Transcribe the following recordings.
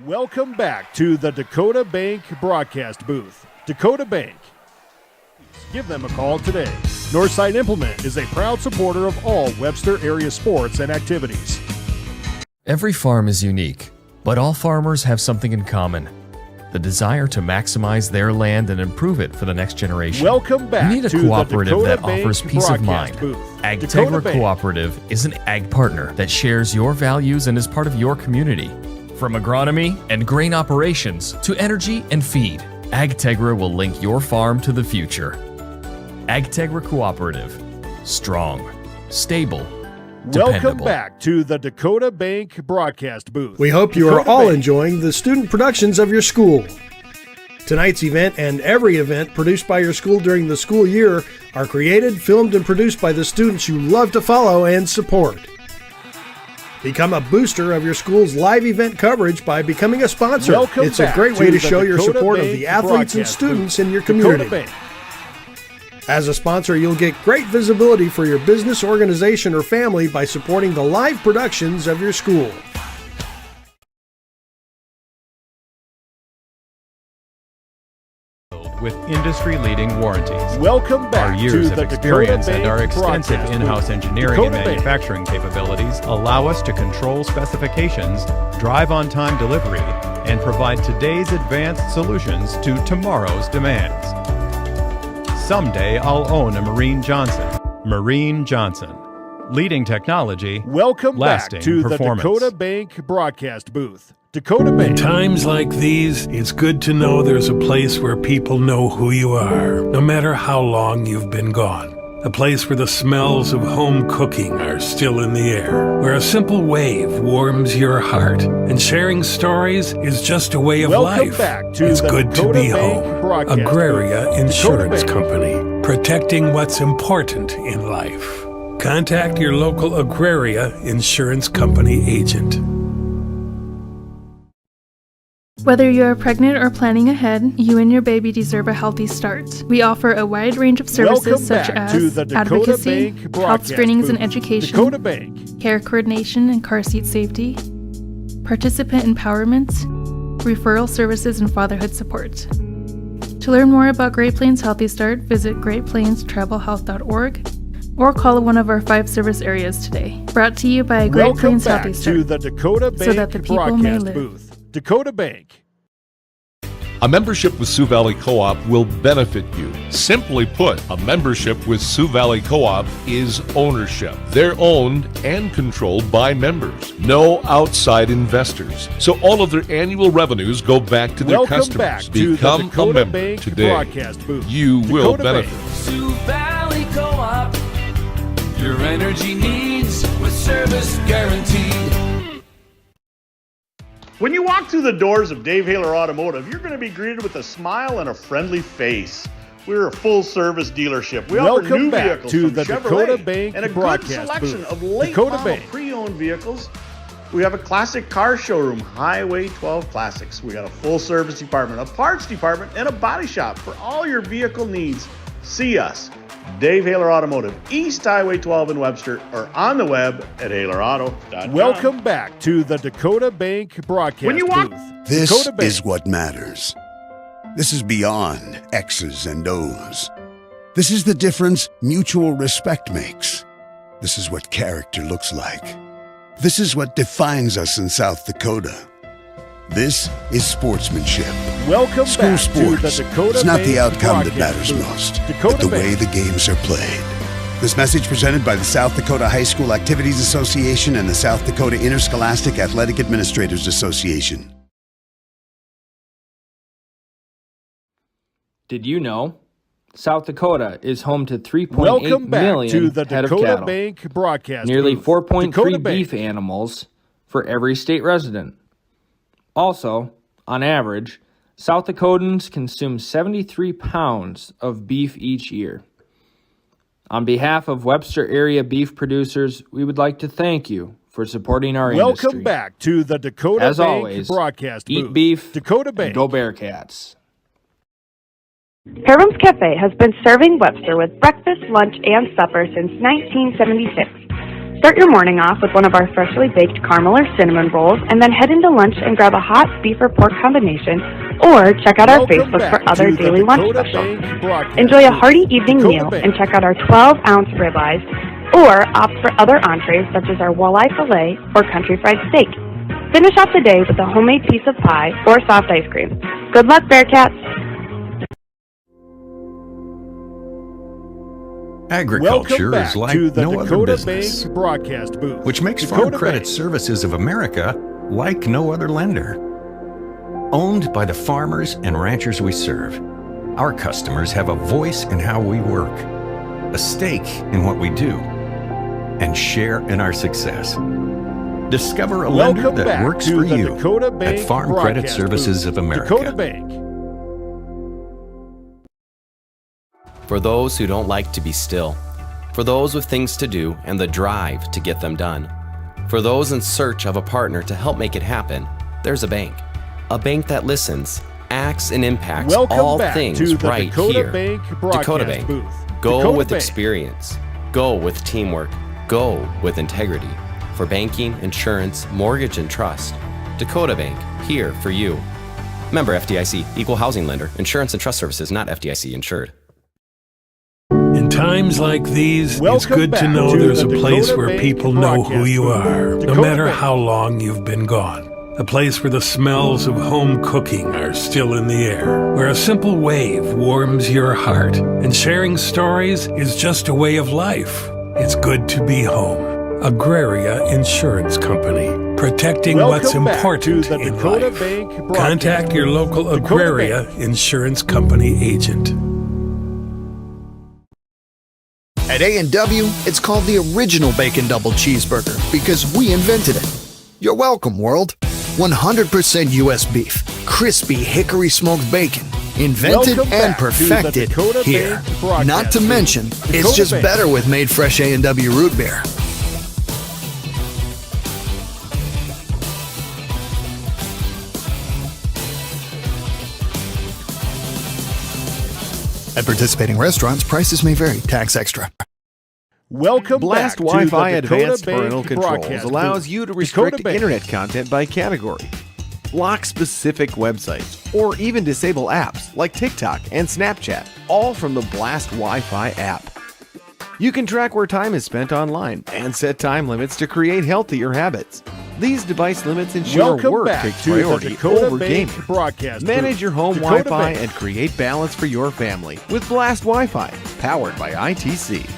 Welcome back to the Dakota Bank broadcast booth. Dakota Bank. Give them a call today. Northside Implement is a proud supporter of all Webster area sports and activities. Every farm is unique, but all farmers have something in common: the desire to maximize their land and improve it for the next generation. Welcome back You need a to cooperative the that Dakota offers Bank peace of broadcast mind. booth. AgTegra Dakota Bank. Cooperative is an ag partner that shares your values and is part of your community. From agronomy and grain operations to energy and feed, AgTegra will link your farm to the future. AgTegra Cooperative. Strong, stable, dependable. Welcome back to the Dakota Bank broadcast booth. We hope you are Dakota all Bank. enjoying the student productions of your school. Tonight's event and every event produced by your school during the school year are created, filmed, and produced by the students you love to follow and support. Become a booster of your school's live event coverage by becoming a sponsor. Welcome It's a back great way to to the show your Dakota support of Bank the athletes and broadcast students booth. in your community. Dakota Bank. As a sponsor, you'll get great visibility for your business, organization, or family by supporting the live productions of your school. With industry-leading warranties. Welcome back Our years to of the experience Dakota and our Bank extensive broadcast in-house booth. engineering Dakota and Bank. manufacturing capabilities allow us to control specifications, drive on-time delivery, and provide today's advanced solutions to tomorrow's demands. Someday I'll own a Marine Johnson. Marine Johnson. Leading technology, Welcome lasting back to performance. the Dakota Bank broadcast booth. Dakota Bank. In times like these, it's good to know there's a place where people know who you are, no matter how long you've been gone. A place where the smells of home cooking are still in the air, where a simple wave warms your heart, and sharing stories is just a way of Welcome life. back to It's the good to Dakota be Bank home. broadcast Agraria booth. Insurance Dakota Bank. Company, protecting what's important in life. Contact your local Agraria Insurance Company agent. Whether you're pregnant or planning ahead, you and your baby deserve a healthy start. We offer a wide range of services Welcome such back as to the Dakota advocacy, Bank health broadcast screenings and booth. education, Dakota Bank. care coordination and car seat safety, participant empowerment, referral services, and fatherhood support. To learn more about Great Plains Healthy Start, visit greatplainstravelhealth.org or call one of our 5 service areas today. Brought to you by Great Welcome Plains back Healthy to Start. the Dakota Bank so that the people may broadcast live. booth. Dakota Bank. A membership with Sioux Valley Co-op will benefit you. Simply put, a membership with Sioux Valley Co-op is ownership. They're owned and controlled by members. No outside investors. So all of their annual revenues go back to their Welcome customers. back to Become the Dakota a member Bank today. broadcast booth. You will Dakota benefit. Bank. Sioux Valley Co-op, your energy needs with service guaranteed. When you walk through the doors of Dave Haler Automotive, you're going to be greeted with a smile and a friendly face. We're a full-service dealership. We offer Welcome new back vehicles to from the Chevrolet Dakota Bank and a good broadcast selection booth. of late Dakota model Bank. pre-owned vehicles. We have a classic car showroom, Highway 12 Classics. We got a full-service department, a parts department, and a body shop for all your vehicle needs. See us, Dave Haler Automotive, East Highway 12 in Webster, or on the web at halerauto.com. Welcome back to the Dakota Bank broadcast When you walk- booth. This Dakota Bank. is what matters. This is beyond X's and O's. This is the difference mutual respect makes. This is what character looks like. This is what defines us in South Dakota. This is sportsmanship. Welcome School back sports. to the Dakota It's not Bank the outcome that broadcast matters booth. most, Dakota but the Bank. way the games are played. This message presented by the South Dakota High School Activities Association and the South Dakota Interscholastic Athletic Administrators Association. Did you know South Dakota is home to 3.8 Welcome back million to the head of Dakota cattle, Bank broadcast nearly booth. 4.3 Dakota beef Bank. animals for every state resident. Also, on average, South Dakotans consume 73 pounds of beef each year. On behalf of Webster area beef producers, we would like to thank you for supporting our industry. Welcome back to the Dakota As Bank always, broadcast eat booth. beef Dakota and Bank. go Bearcats. Fairbanks Cafe has been serving Webster with breakfast, lunch, and supper since 1976. Start your morning off with one of our freshly baked caramel or cinnamon rolls, and then head into lunch and grab a hot beef or pork combination, or check out our Facebook for other daily lunch specials. Enjoy a hearty evening meal and check out our 12-ounce ribeyes, or opt for other entrees such as our walleye fillet or country fried steak. Finish off the day with a homemade piece of pie or soft ice cream. Good luck, Bearcats! Agriculture is like no other business, broadcast booth, which makes Farm Credit Services of America like no other lender. Owned by the farmers and ranchers we serve, our customers have a voice in how we work, a stake in what we do, and share in our success. Discover a lender that works for you at Farm Credit Services of America. Dakota Bank. For those who don't like to be still, for those with things to do and the drive to get them done, for those in search of a partner to help make it happen, there's a bank that listens, acts, and impacts all things right here. Dakota Bank. Go with experience. Go with teamwork. Go with integrity. For banking, insurance, mortgage, and trust. Dakota Bank, here for you. Member FDIC, Equal Housing Lender, Insurance and Trust Services, not FDIC insured. In times like these, it's good to know there's a place where people know who you are, no matter how long you've been gone. A place where the smells of home cooking are still in the air, where a simple wave warms your heart, and sharing stories is just a way of life. It's good to be home. Agraria Insurance Company, protecting what's important in life. Contact your local Agraria Insurance Company agent. At A&W, it's called the original Bacon Double Cheeseburger because we invented it. You're welcome, world. 100% U.S. beef, crispy hickory smoked bacon, invented and perfected here. Not to mention, it's just better with made fresh A&W root beer. At participating restaurants, prices may vary. Tax extra. Welcome Blast back Wi-Fi to the Dakota Advanced Bank Parental Controls broadcast allows booth. you to restrict Dakota internet content by category, block specific websites, or even disable apps like TikTok and Snapchat, all from the Blast Wi-Fi app. You can track where time is spent online and set time limits to create healthier habits. These device limits ensure work takes priority over gaming. Manage your home Wi-Fi and create balance for your family with Blast Wi-Fi, powered by ITC.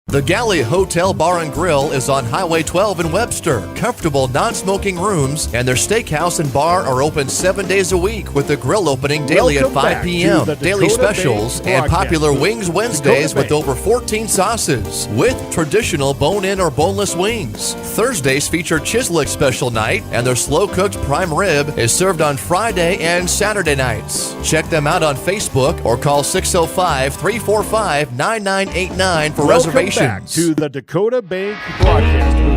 The Galley Hotel Bar and Grill is on Highway 12 in Webster. Comfortable non-smoking rooms and their steakhouse and bar are open 7 days a week with the grill opening daily at 5 p.m. Daily specials and popular Wings Wednesdays with over 14 sauces with traditional bone-in or boneless wings. Thursdays feature Chislick special night and their slow-cooked prime rib is served on Friday and Saturday nights. Check them out on Facebook or call 605-345-9989 for reservations. Back to the Dakota Bank broadcast booth.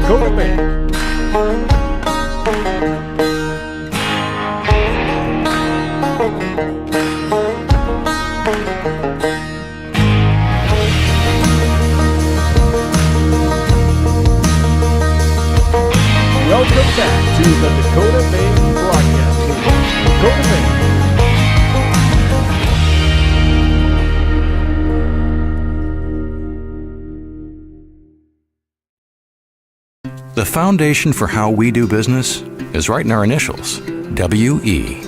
Dakota Bank. Welcome back to the Dakota Bank broadcast booth. Dakota Bank. The foundation for how we do business is right in our initials, W-E.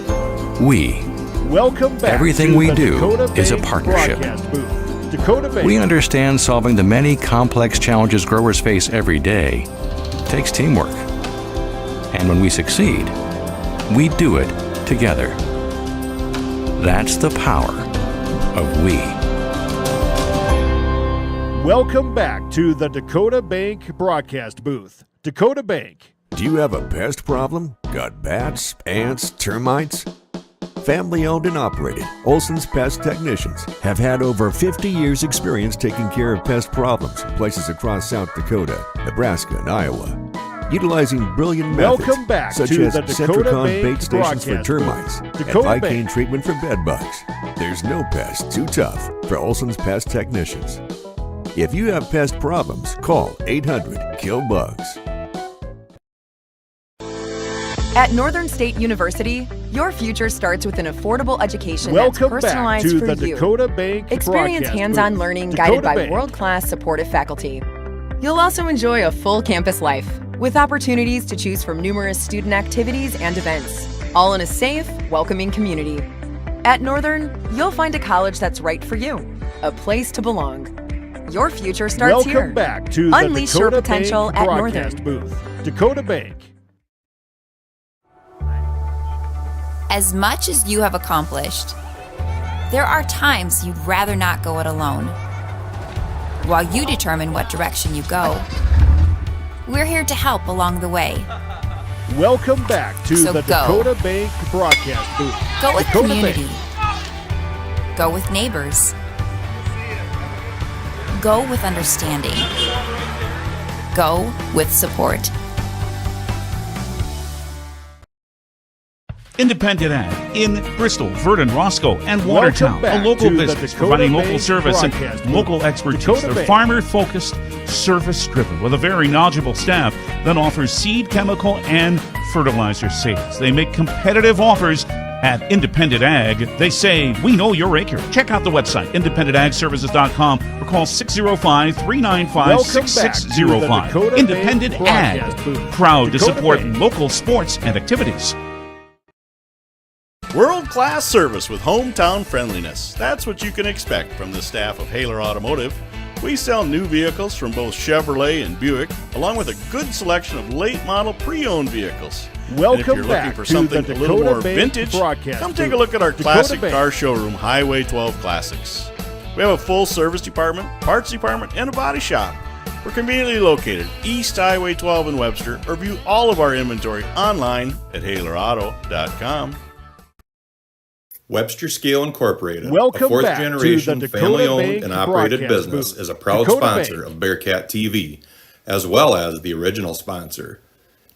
We. Welcome back. Everything to we the do Dakota is a Bank partnership. broadcast booth. Dakota Bank. We understand solving the many complex challenges growers face every day takes teamwork. And when we succeed, we do it together. That's the power of we. Welcome back to the Dakota Bank broadcast booth. Dakota Bank. Do you have a pest problem? Got bats, ants, termites? Family owned and operated, Olson's Pest Technicians have had over 50 years experience taking care of pest problems in places across South Dakota, Nebraska, and Iowa. Utilizing brilliant methods Welcome back such to as the Dakota Centricon Bank bait stations for broadcast termites booth. and Dakota Vicane Bank. treatment for bed bugs. There's no pest too tough for Olson's Pest Technicians. If you have pest problems, call 800-KILL-BUGS. At Northern State University, your future starts with an affordable education that's Welcome back personalized to for the you. Dakota Bank Experience broadcast hands-on booth. learning Dakota guided by Bank. world-class supportive faculty. You'll also enjoy a full campus life with opportunities to choose from numerous student activities and events, all in a safe, welcoming community. At Northern, you'll find a college that's right for you, a place to belong. Your future starts here. Welcome back to Unleash the your Dakota potential Bank at broadcast Northern. booth. Dakota Bank. As much as you have accomplished, there are times you'd rather not go it alone. While you determine what direction you go, we're here to help along the way. Welcome back to So the go. Dakota Bank broadcast booth. Go with Dakota community. Bank. Go with neighbors. Go with understanding. Go with support. Independent Ag in Bristol, Verdon, Roscoe, and Watertown. Welcome A back local to the business Dakota providing Bank local service and broadcast booth. local expertise. Dakota They're Bank. farmer-focused, service-driven, with a very knowledgeable staff that offers seed, chemical, and fertilizer sales. They make competitive offers at Independent Ag. They say, we know your acre. Check out the website, independentagservices.com, or call 605-395-6605. Independent Ag, proud to support local sports and activities. World-class service with hometown friendliness. That's what you can expect from the staff of Haler Automotive. We sell new vehicles from both Chevrolet and Buick, along with a good selection of late-model pre-owned vehicals. Welcome and if you're looking back for to something the a little Dakota more Bank vintage, broadcast come take a booth. look at our Dakota classic Bank. car showroom, Highway 12 Classics. We have a full service department, parts department, and a body shop. We're conveniently located East Highway 12 in Webster, or view all of our inventory online at HalerAuto.com. Webster Scale Incorporated, Welcome a fourth back to generation the Dakota family-owned Bank and operated broadcast business, booth. is a proud Dakota sponsor Bank. of Bearcat TV, as well as the original sponsor.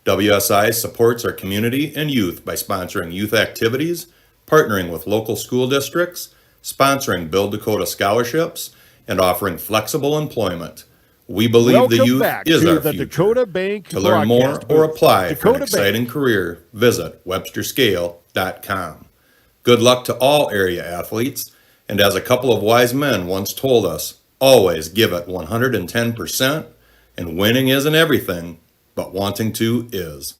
WSI supports our community and youth by sponsoring youth activities, partnering with local school districts, sponsoring Build Dakota scholarships, and offering flexible employment. We believe the Welcome youth back is to our the future. Dakota Bank To learn more broadcast or booth. apply for Dakota an exciting career, visit websterscale.com. Good luck to all area athletes, and as a couple of wise men once told us, always give it 110%, and winning isn't everything, but wanting to is.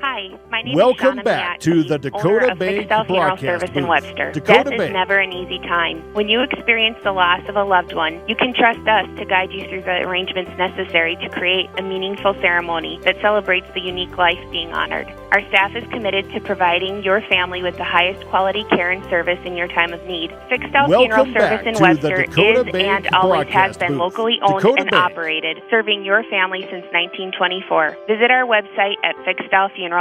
Hi, my name Welcome is Shauna back Miak, to the owner Dakota of Bank Fixed Funeral broadcast Service in booth. Webster. Dakota Death Bank. is never an easy time. When you experience the loss of a loved one, you can trust us to guide you through the arrangements necessary to create a meaningful ceremony that celebrates the unique life being honored. Our staff is committed to providing your family with the highest quality care and service in your time of need. Fixed Welcome Funeral back Service in to the Webster Dakota is Bank and always has broadcast been booth. locally owned Dakota and Bank. operated, serving your family since 1924. Visit our website at fixedfuneral.com.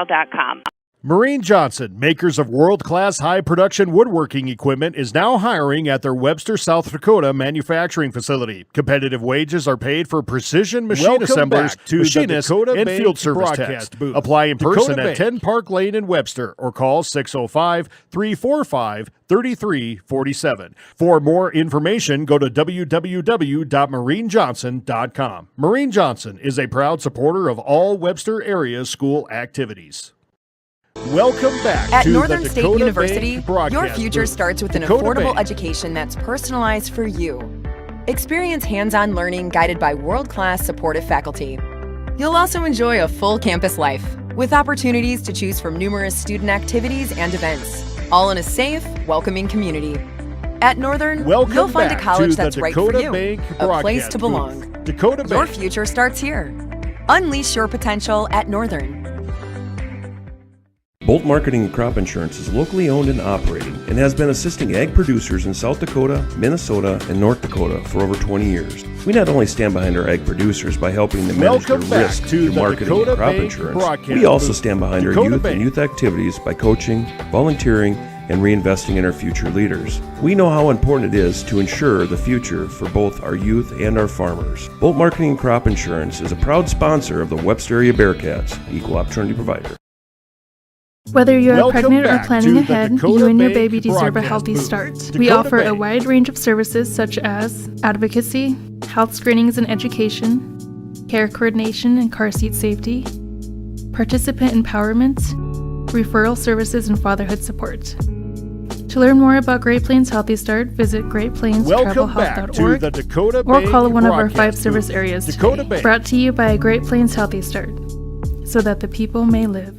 Marine Johnson, makers of world-class high-production woodworking equipment, is now hiring at their Webster, South Dakota manufacturing facility. Competitive wages are paid for precision machine Welcome assemblers, back to the machinists, Dakota and Bank field service broadcast techs. booth. Apply in Dakota person Bank. at 10 Park Lane in Webster or call 605-345-3347. For more information, go to www.marinejohnson.com. Marine Johnson is a proud supporter of all Webster area school activities. Welcome back At to Northern the State Dakota University, Bank broadcast your future booth. starts with an Dakota affordable Bank. education that's personalized for you. Experience hands-on learning guided by world-class supportive faculty. You'll also enjoy a full campus life with opportunities to choose from numerous student activities and events, all in a safe, welcoming community. At Northern, Welcome you'll find a back college to the that's right for Dakota you, Bank a place broadcast to booth. belong. Dakota Your Bank. future starts here. Unleash your potential at Northern. Bolt Marketing and Crop Insurance is locally owned and operating and has been assisting ag producers in South Dakota, Minnesota, and North Dakota for over 20 years. We not only stand behind our ag producers by helping them manage Welcome their back risk to through the marketing Dakota and crop Bank insurance, broadcast we also booth. stand behind Dakota our youth Bank. and youth activities by coaching, volunteering, and reinvesting in our future leaders. We know how important it is to ensure the future for both our youth and our farmers. Bolt Marketing and Crop Insurance is a proud sponsor of the Webster area Bearcats, equal opportunity provider. Whether you are Welcome pregnant or back planning to the ahead, Dakota you and your Bank baby deserve a broadcast healthy booth. start. Dakota We offer a Bank. wide range of services such as advocacy, health screenings and education, care coordination and car seat safety, participant empowerment, referral services, and fatherhood support. To learn more about Great Plains Healthy Start, visit greatplainstravelhealth.org or call one of our 5 service areas today. Brought to you by Great Plains Healthy Start, so that the people may live.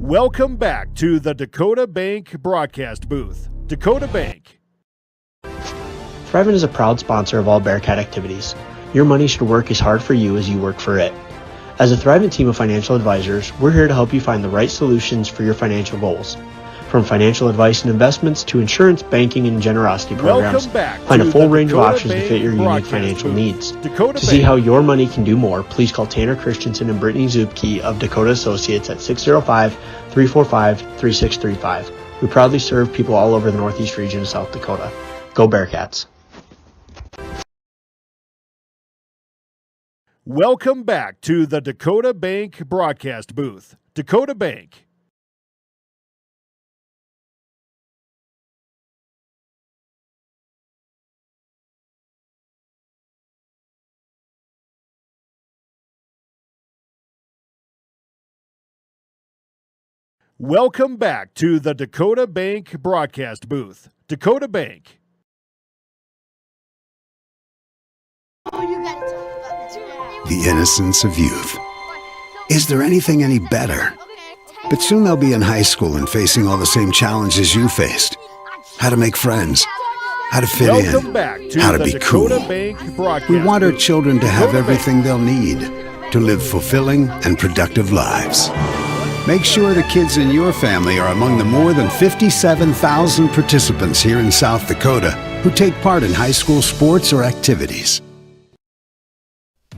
Welcome back to the Dakota Bank broadcast booth. Dakota Bank. Thrivent is a proud sponsor of all Bearcat activities. Your money should work as hard for you as you work for it. As a Thrivent team of financial advisors, we're here to help you find the right solutions for your financial goals. From financial advice and investments to insurance, banking, and generosity programs, find a full range of options to fit your unique financial needs. To see how your money can do more, please call Tanner Christensen and Brittany Zupke of Dakota Associates at 605-345-3635. We proudly serve people all over the Northeast region of South Dakota. Go Bearcats. Welcome back to the Dakota Bank broadcast booth. Dakota Bank. Welcome back to the Dakota Bank broadcast booth. Dakota Bank. The innocence of youth. Is there anything any better? But soon they'll be in high school and facing all the same challenges you faced. How to make friends, how to fit in, how to be cool. We want our children to have everything they'll need to live fulfilling and productive lives. Make sure the kids in your family are among the more than 57,000 participants here in South Dakota who take part in high school sports or activities.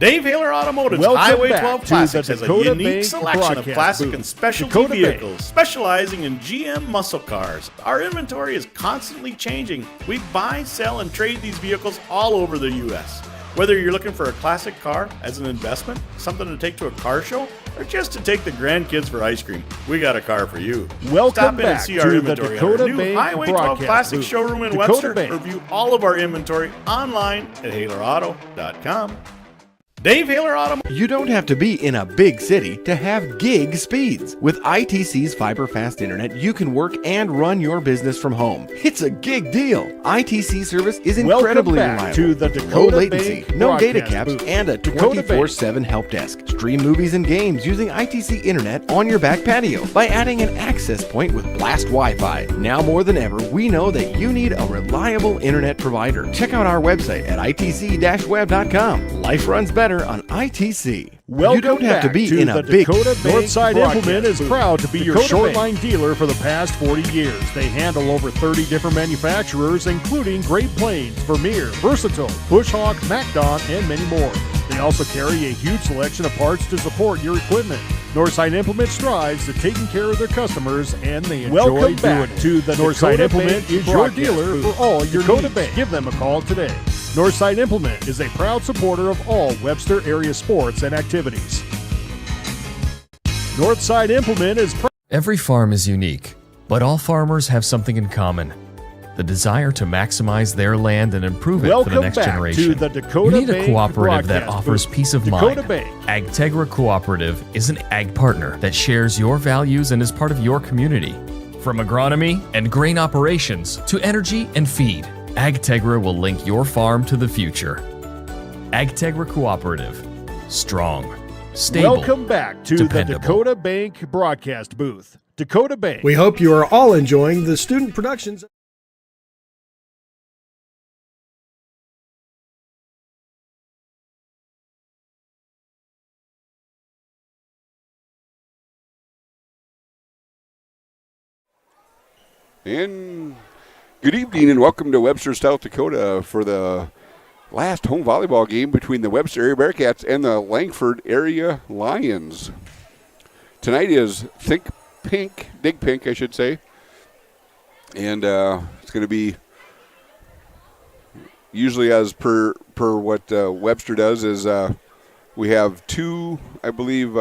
Dave Haler Automotive's Highway 12 Classics has a unique selection of classic and specialty vehicles, specializing in GM muscle cars. Our inventory is constantly changing. We buy, sell, and trade these vehicles all over the U.S. Whether you're looking for a classic car as an investment, something to take to a car show, or just to take the grandkids for ice cream, we got a car for you. Stop in and see our inventory at our new Highway 12 Classic showroom in Webster. Review all of our inventory online at HalerAuto.com. Dave Haler Automotive. You don't have to be in a big city to have gig speeds. With ITC's fiber fast internet, you can work and run your business from home. It's a gig deal. ITC service is incredibly reliable. To the Dakota low latency, Bank no data caps, booth. and a 24/7 help desk. Stream movies and games using ITC internet on your back patio by adding an access point with Blast Wi-Fi. Now more than ever, we know that you need a reliable internet provider. Check out our website at itc-web.com. Life runs better on ITC. Welcome you don't have to be in a big Dakota Northside Implement is booth. proud to be your Dakota short Bank. line dealer for the past 40 years. They handle over 30 different manufacturers, including Great Plains, Vermeer, Versatile, Bushhawk, MacDon, and many more. They also carry a huge selection of parts to support your equipment. Northside Implement strives to taking care of their customers, and they enjoy Welcome back doing it. to the Northside Dakota Implement Bank is your broadcast dealer booth. for all your Dakota needs. Bank. Give them a call today. Northside Implement is a proud supporter of all Webster area sports and activities. Northside Implement is proud. Every farm is unique, but all farmers have something in common: the desire to maximize their land and improve it for the next generation. To the Dakota You need a Bank cooperative that broadcast offers booth. peace of Dakota mind. Bank. AgTegra Cooperative is an ag partner that shares your values and is part of your community. From agronomy and grain operations to energy and feed, AgTegra will link your farm to the future. AgTegra Cooperative. Strong. Stable. Welcome back to dependable. the Dakota Bank broadcast booth. Dakota Bank. We hope you are all enjoying the student productions. And good evening and welcome to Webster, South Dakota for the last home volleyball game between the Webster area Bearcats and the Langford area Lions. Tonight is Dig Pink, I should say. And it's going to be usually as per what Webster does is We have two, I believe,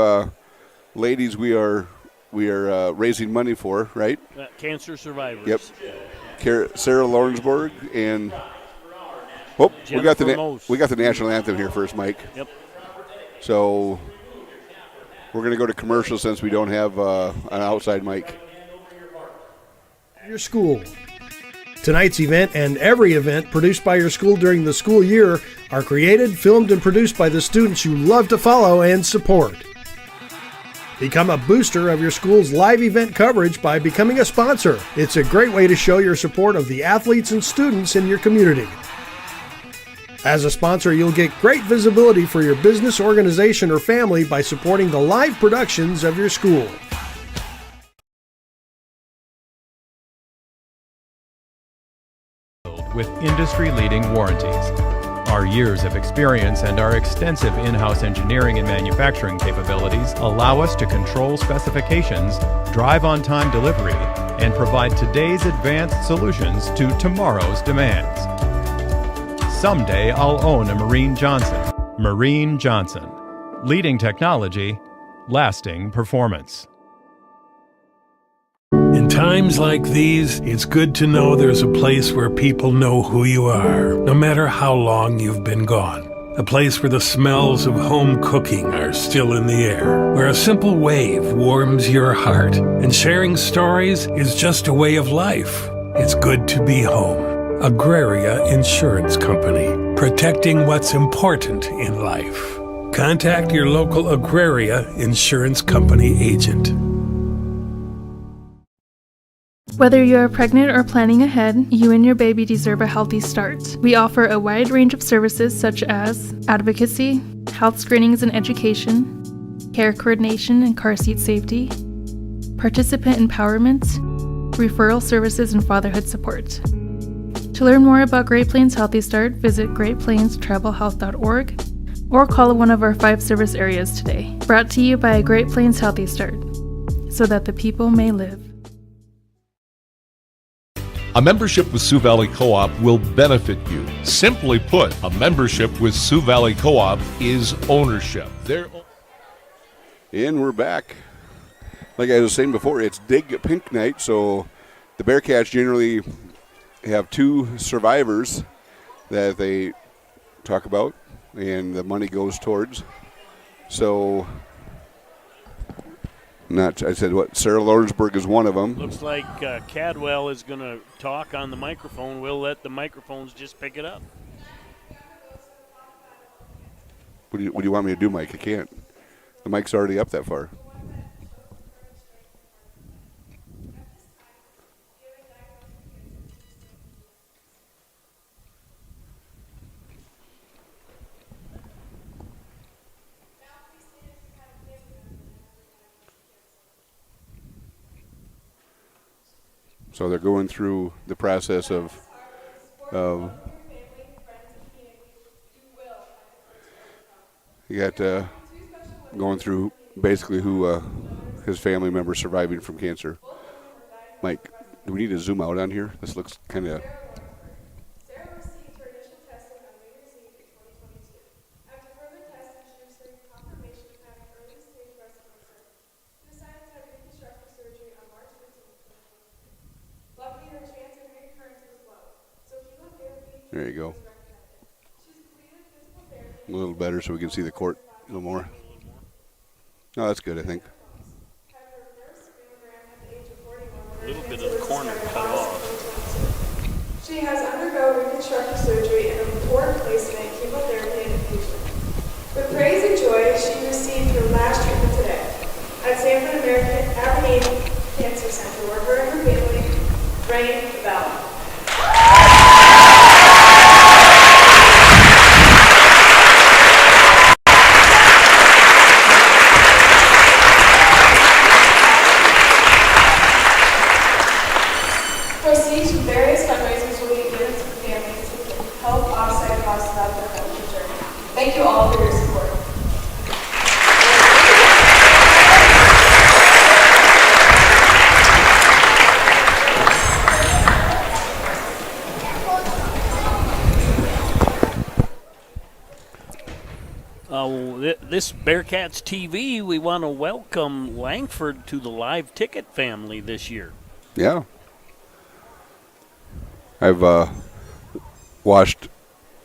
ladies we are raising money for, right? Cancer survivors. Yep. Sarah Lawrenceburg and we got the national anthem here first, Mike. Yep. So we're going to go to commercial since we don't have an outside mic. Your school. Tonight's event and every event produced by your school during the school year are created, filmed, and produced by the students you love to follow and support. Become a booster of your school's live event coverage by becoming a sponsor. It's a great way to show your support of the athletes and students in your community. As a sponsor, you'll get great visibility for your business, organization, or family by supporting the live productions of your school. With industry-leading warranties. Our years of experience and our extensive in-house engineering and manufacturing capabilities allow us to control specifications, drive on-time delivery, and provide today's advanced solutions to tomorrow's demands. Someday I'll own a Marine Johnson. Marine Johnson. Leading technology, lasting performance. In times like these, it's good to know there's a place where people know who you are, no matter how long you've been gone. A place where the smells of home cooking are still in the air, where a simple wave warms your heart, and sharing stories is just a way of life. It's good to be home. Agraria Insurance Company, protecting what's important in life. Contact your local Agraria Insurance Company agent. Whether you are pregnant or planning ahead, you and your baby deserve a healthy start. We offer a wide range of services such as advocacy, health screenings and education, care coordination and car seat safety, participant empowerment, referral services, and fatherhood support. To learn more about Great Plains Healthy Start, visit greatplainstravelhealth.org or call one of our 5 service areas today. Brought to you by Great Plains Healthy Start, so that the people may live. A membership with Sioux Valley Co-op will benefit you. Simply put, a membership with Sioux Valley Co-op is ownership. And we're back. Like I was saying before, it's Dig Pink Night, so the Bearcats generally have 2 survivors that they talk about, and the money goes towards. So, Sarah Lawrenceburg is one of them. Looks like Cadwell is going to talk on the microphone. We'll let the microphones just pick it up. What do you want me to do, Mike? I can't. The mic's already up that far. So they're going through the process of you got going through basically who his family members surviving from cancer. Mike, do we need to zoom out on here? This looks kind of. There you go. A little better so we can see the court a little more. No, that's good, I think. A little bit of the corner cut off. She has undergone reconstructive surgery and a poor placement chemotherapy infusion. With praise and joy, she received her last treatment today at Sanford American Avenue Cancer Center, where her and her family rang the bell. this Bearcats TV, we want to welcome Langford to the live ticket family this year. Yeah. I've watched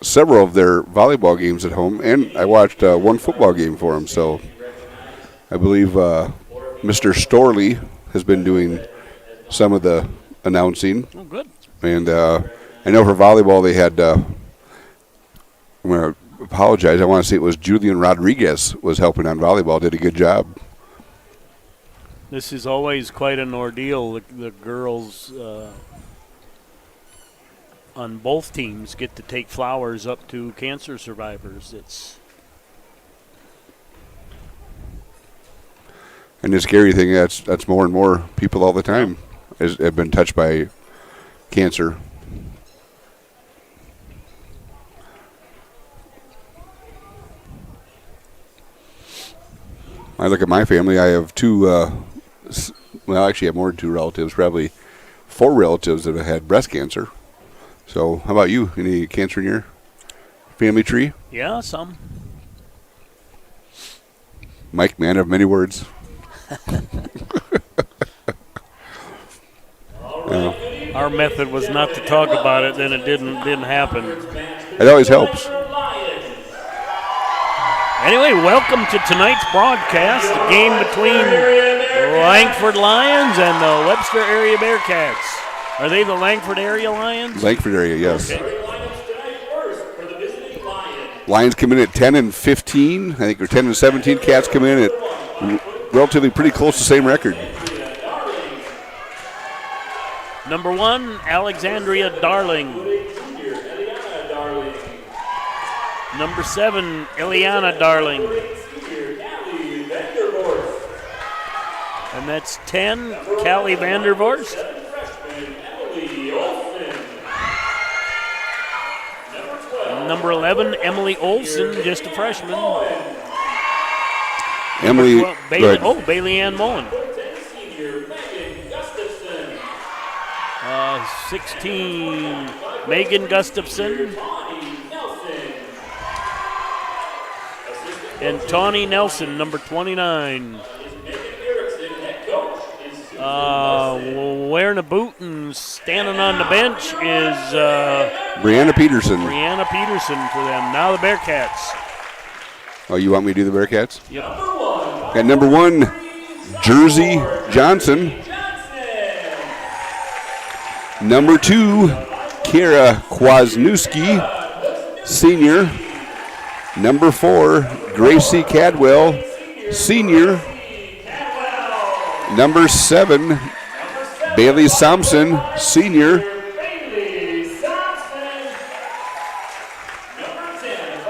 several of their volleyball games at home, and I watched one football game for them. So I believe Mr. Storley has been doing some of the announcing. Oh, good. And I know for volleyball they had, I'm going to apologize, I want to say it was Julian Rodriguez was helping on volleyball, did a good job. This is always quite an ordeal. The girls on both teams get to take flowers up to cancer survivors. And the scary thing, that's more and more people all the time have been touched by cancer. I look at my family, I have two, well, actually I have more than two relatives, probably 4 relatives that have had breast cancer. So how about you? Any cancer in your family tree? Yeah, some. Mike, man of many words. Our method was not to talk about it, then it didn't happen. It always helps. Anyway, welcome to tonight's broadcast, the game between Langford Lions and the Webster area Bearcats. Are they the Langford area Lions? Langford area, yes. Okay. Lions come in at 10 and 15. I think they're 10 and 17. Cats come in at relatively pretty close to the same record. Number 1, Alexandria Darling. Number 7, Ileana Darling. And that's 10, Callie Vandervorst. Number 11, Emily Olson, just a freshman. Emily, Bailey Ann Mullen. 16, Megan Gustafson. And Tawny Nelson, number 29. Wearing a boot and standing on the bench is Brianna Peterson. Brianna Peterson for them. Now the Bearcats. Oh, you want me to do the Bearcats? Yep. At number 1, Jersey Johnson. Number 2, Kara Kwasniewski, senior. Number 4, Gracie Cadwell, senior. Number 7, Bailey Thompson, senior.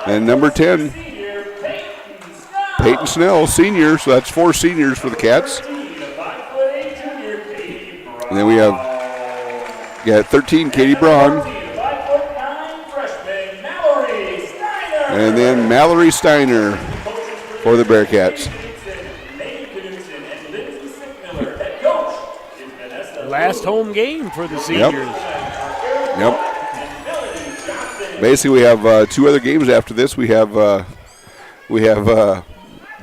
And number 10, Peyton Snell, senior. So that's 4 seniors for the Cats. And then we have 13, Katie Braun. And then Mallory Steiner for the Bearcats. Last home game for the seniors. Yep. Basically, we have 2 other games after this. We have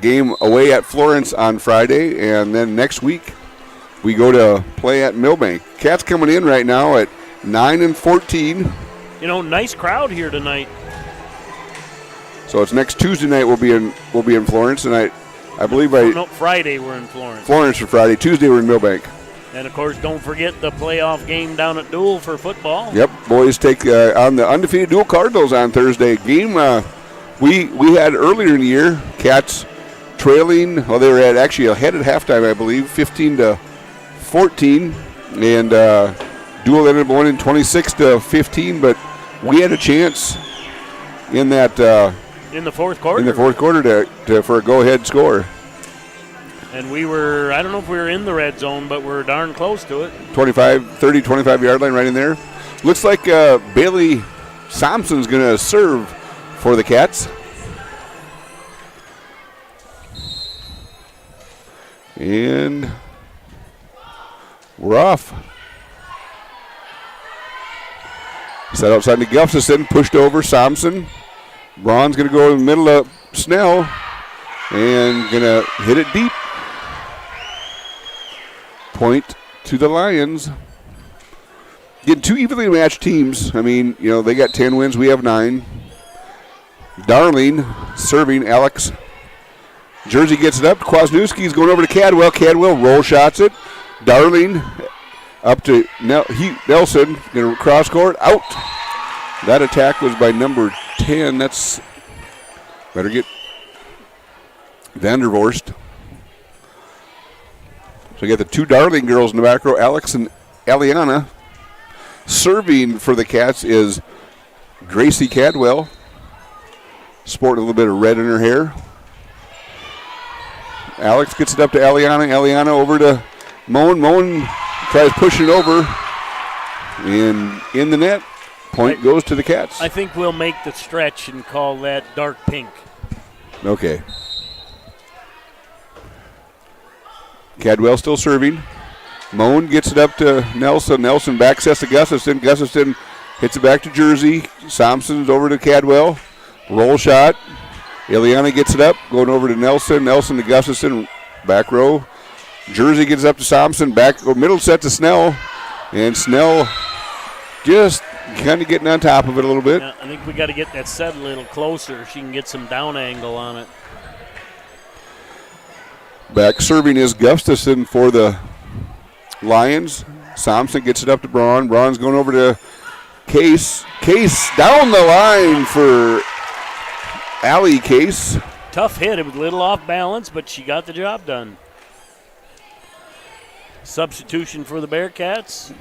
game away at Florence on Friday, and then next week we go to play at Millbank. Cats coming in right now at 9 and 14. You know, nice crowd here tonight. So it's next Tuesday night we'll be in Florence, and I believe Friday we're in Florence. Florence for Friday. Tuesday we're in Millbank. And of course, don't forget the playoff game down at Dual for football. Yep, boys take on the undefeated Dual Cardinals on Thursday. Game we had earlier in the year. Cats trailing. Well, they were actually ahead at halftime, I believe, 15-14, and Dual ended up winning 26-15. But we had a chance in that. In the fourth quarter. In the fourth quarter for a go-ahead score. And we were, I don't know if we were in the red zone, but we're darn close to it. 25-yard line right in there. Looks like Bailey Thompson's going to serve for the Cats. And we're off. Set outside to Gustafson, pushed over Thompson. Braun's going to go in the middle of Snell. And going to hit it deep. Point to the Lions. Getting two evenly matched teams. I mean, they got 10 wins. We have 9. Darling serving. Alex. Jersey gets it up. Kwasniewski's going over to Cadwell. Cadwell roll shots it. Darling up to Nelson. Going to cross court. Out. That attack was by number 10. That's better get Vandervorst. So you got the two Darling girls in the back row, Alex and Eliana. Serving for the Cats is Gracie Cadwell. Sporting a little bit of red in her hair. Alex gets it up to Eliana. Eliana over to Moen. Moen tries pushing over. And in the net. Point goes to the Cats. I think we'll make the stretch and call that dark pink. Okay. Cadwell still serving. Moen gets it up to Nelson. Nelson back sets to Gustafson. Gustafson hits it back to Jersey. Thompson's over to Cadwell. Roll shot. Ileana gets it up. Going over to Nelson. Nelson to Gustafson. Back row. Jersey gets up to Thompson. Back middle set to Snell. And Snell just kind of getting on top of it a little bit. Yeah, I think we got to get that set a little closer. She can get some down angle on it. Back serving is Gustafson for the Lions. Thompson gets it up to Braun. Braun's going over to Case. Case down the line for Allie Case. Tough hit. It was a little off balance, but she got the job done. Substitution for the Bearcats.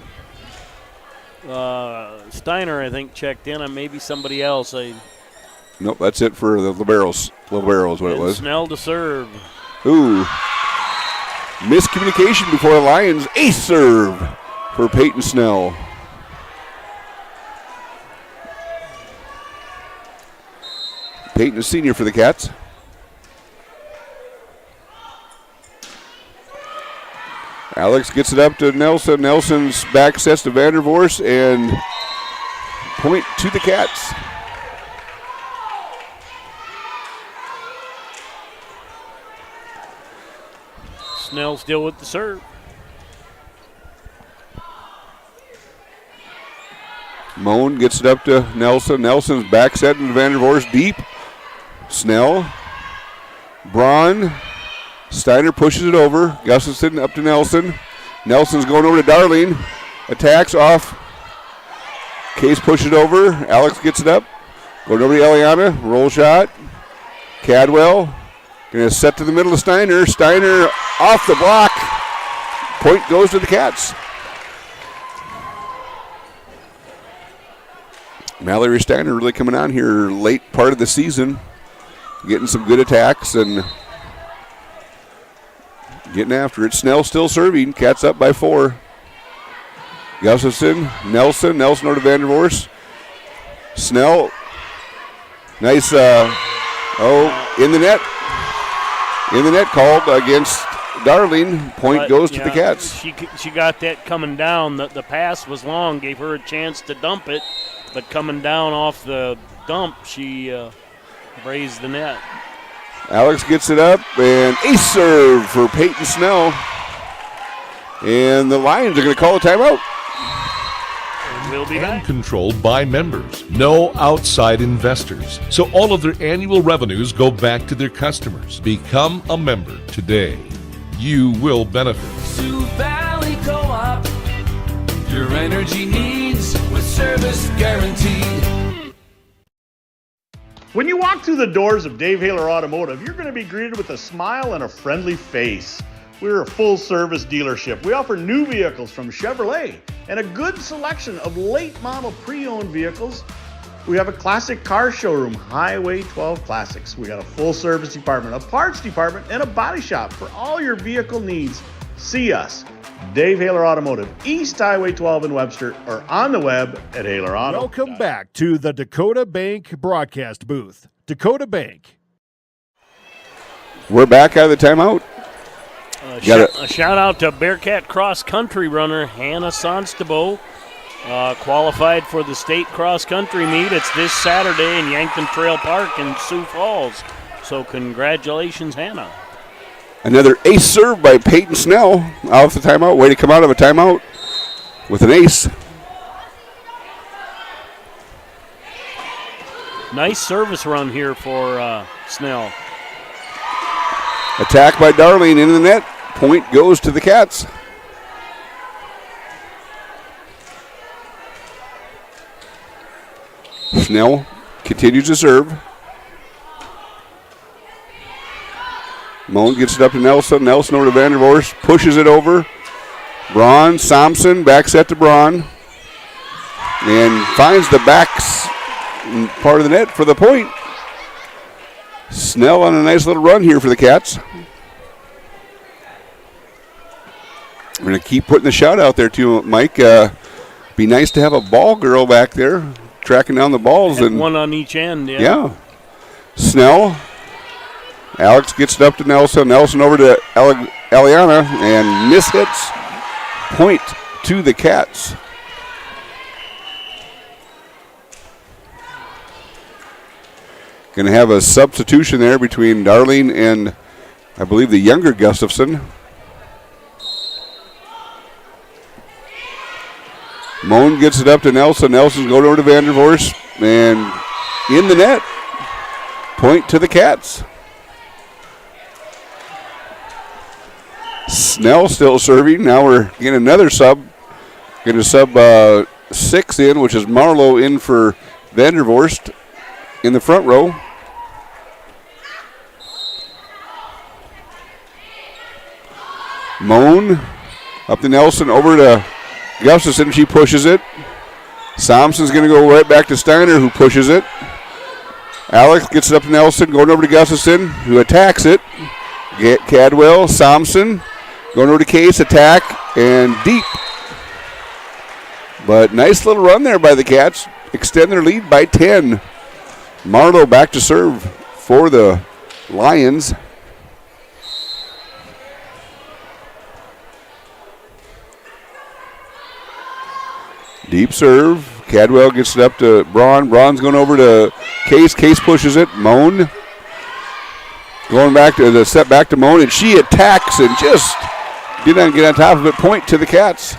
Steiner, I think, checked in, and maybe somebody else. Nope, that's it for the Liberos. Liberos, what it was. Snell to serve. Ooh. Miscommunication before the Lions. Ace serve for Peyton Snell. Peyton, a senior for the Cats. Alex gets it up to Nelson. Nelson's back sets to Vandervorst, and point to the Cats. Snell still with the serve. Moen gets it up to Nelson. Nelson's back set to Vandervorst deep. Snell. Braun. Steiner pushes it over. Gustafson up to Nelson. Nelson's going over to Darling. Attacks off. Case pushes it over. Alex gets it up. Going over to Eliana. Roll shot. Cadwell. Going to set to the middle of Steiner. Steiner off the block. Point goes to the Cats. Mallory Steiner really coming on here late part of the season. Getting some good attacks and getting after it. Snell still serving. Cats up by 4. Gustafson, Nelson. Nelson over to Vandervorst. Snell. Nice. In the net. In the net called against Darling. Point goes to the Cats. She got that coming down. The pass was long, gave her a chance to dump it, but coming down off the dump, she grazed the net. Alex gets it up, and ace serve for Peyton Snell. And the Lions are going to call a timeout. We'll be back. Controlled by members, no outside investors. So all of their annual revenues go back to their customers. Become a member today. You will benefit. Sioux Valley Co-op, your energy needs with service guaranteed. When you walk through the doors of Dave Haler Automotive, you're going to be greeted with a smile and a friendly face. We're a full-service dealership. We offer new vehicles from Chevrolet and a good selection of late-model pre-owned vehicles. We have a classic car showroom, Highway 12 Classics. We got a full-service department, a parts department, and a body shop for all your vehicle needs. See us, Dave Haler Automotive, East Highway 12 in Webster, or on the web at Haler Auto. Welcome back to the Dakota Bank broadcast booth. Dakota Bank. We're back out of the timeout. A shout out to Bearcat cross country runner Hannah Sonstabo, qualified for the state cross country meet. It's this Saturday in Yankton Trail Park in Sioux Falls. So congratulations, Hannah. Another ace serve by Peyton Snell out of the timeout. Way to come out of a timeout with an ace. Nice service run here for Snell. Attack by Darling into the net. Point goes to the Cats. Snell continues to serve. Moan gets it up to Nelson. Nelson over to Vandervorst. Pushes it over. Braun, Thompson, back set to Braun. And finds the backs part of the net for the point. Snell on a nice little run here for the Cats. We're going to keep putting the shot out there too, Mike. Be nice to have a ball girl back there tracking down the balls. And one on each end, yeah. Yeah. Snell. Alex gets it up to Nelson. Nelson over to Eliana and mishits. Point to the Cats. Going to have a substitution there between Darling and, I believe, the younger Gustafson. Moan gets it up to Nelson. Nelson's going over to Vandervorst. And in the net. Point to the Cats. Snell still serving. Now we're getting another sub. Going to sub 6 in, which is Marlowe in for Vandervorst in the front row. Moan up to Nelson, over to Gustafson. She pushes it. Thompson's going to go right back to Steiner, who pushes it. Alex gets it up to Nelson, going over to Gustafson, who attacks it. Cadwell, Thompson, going over to Case, attack, and deep. But nice little run there by the Cats. Extend their lead by 10. Marlowe back to serve for the Lions. Deep serve. Cadwell gets it up to Braun. Braun's going over to Case. Case pushes it. Moan. Going back to the step back to Moan, and she attacks and just did not get on top of it. Point to the Cats.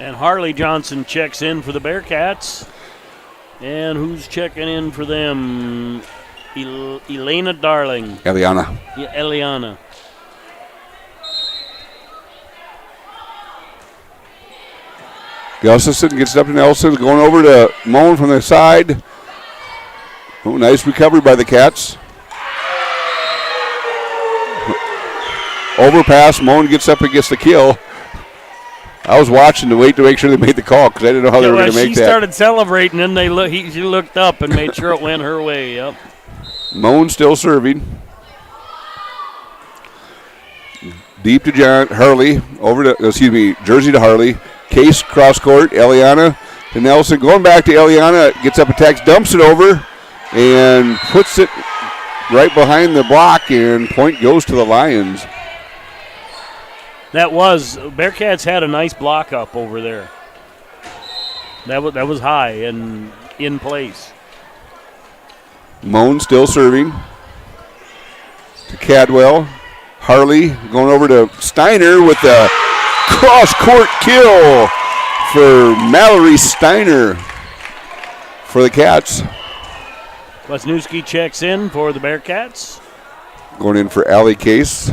And Harley Johnson checks in for the Bearcats. And who's checking in for them? Elena Darling. Eliana. Yeah, Eliana. Gustafson gets it up to Nelson, going over to Moan from the side. Oh, nice recovery by the Cats. Overpass, Moan gets up and gets the kill. I was watching to wait to make sure they made the call because I didn't know how they were going to make that. She started celebrating, and she looked up and made sure it went her way. Yep. Moan still serving. Deep to John Harley, Jersey to Harley. Case cross court, Eliana to Nelson. Going back to Eliana, gets up, attacks, dumps it over, and puts it right behind the block, and point goes to the Lions. Bearcats had a nice block up over there. That was high and in place. Moan still serving to Cadwell. Harley going over to Steiner with the cross-court kill for Mallory Steiner for the Cats. Wisniewski checks in for the Bearcats. Going in for Allie Case.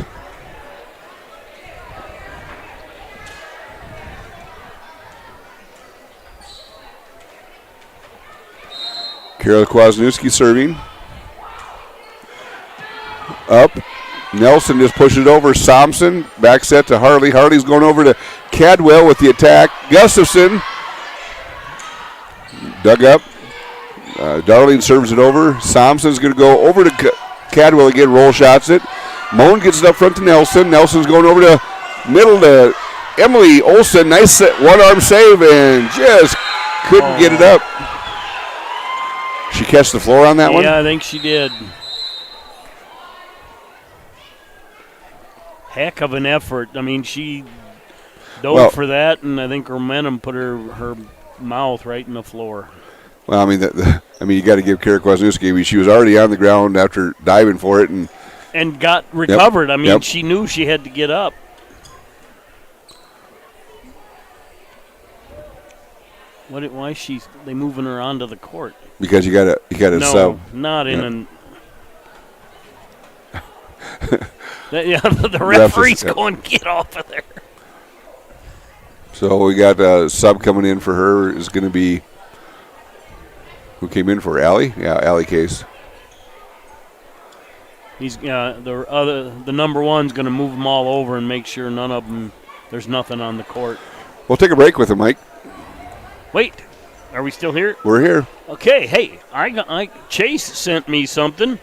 Carol Kwasniewski serving. Up. Nelson just pushes it over. Thompson, back set to Harley. Harley's going over to Cadwell with the attack. Gustafson dug up. Darling serves it over. Thompson's going to go over to Cadwell again, roll shots it. Moan gets it up front to Nelson. Nelson's going over to middle to Emily Olsen. Nice one-arm save and just couldn't get it up. She catch the floor on that one? Yeah, I think she did. Heck of an effort. I mean, she dove for that, and I think her momentum put her mouth right in the floor. Well, I mean, you got to give Kara Kwasniewski. I mean, she was already on the ground after diving for it, and got recovered. Yep. I mean, she knew she had to get up. Why is they moving her onto the court? Because you got to no, sub. Not in an. The referee's going, get off of there. So we got a sub coming in for her is going to be. Who came in for Allie? Yeah, Allie Case. He's the number one's going to move them all over and make sure none of them. There's nothing on the court. We'll take a break with him, Mike. Wait, are we still here? We're here. Okay, hey, Chase sent me something.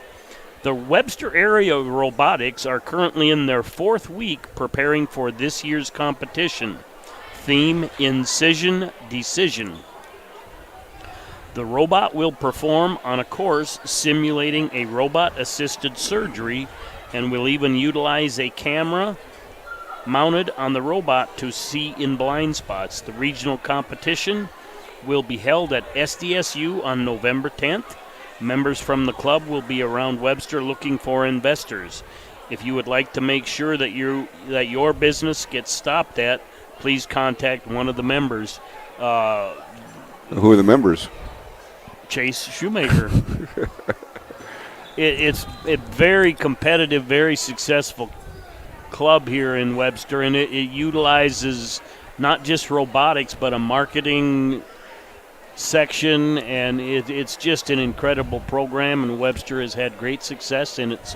The Webster area Robotics are currently in their 4th week preparing for this year's competition. Theme: Incision Decision. The robot will perform on a course simulating a robot-assisted surgery and will even utilize a camera mounted on the robot to see in blind spots. The regional competition will be held at SDSU on November 10th. Members from the club will be around Webster looking for investors. If you would like to make sure that your business gets stopped at, please contact one of the members. Who are the members? Chase Shoemaker. It's a very competitive, very successful club here in Webster, and it utilizes not just robotics but a marketing section, and it's just an incredible program, and Webster has had great success in it,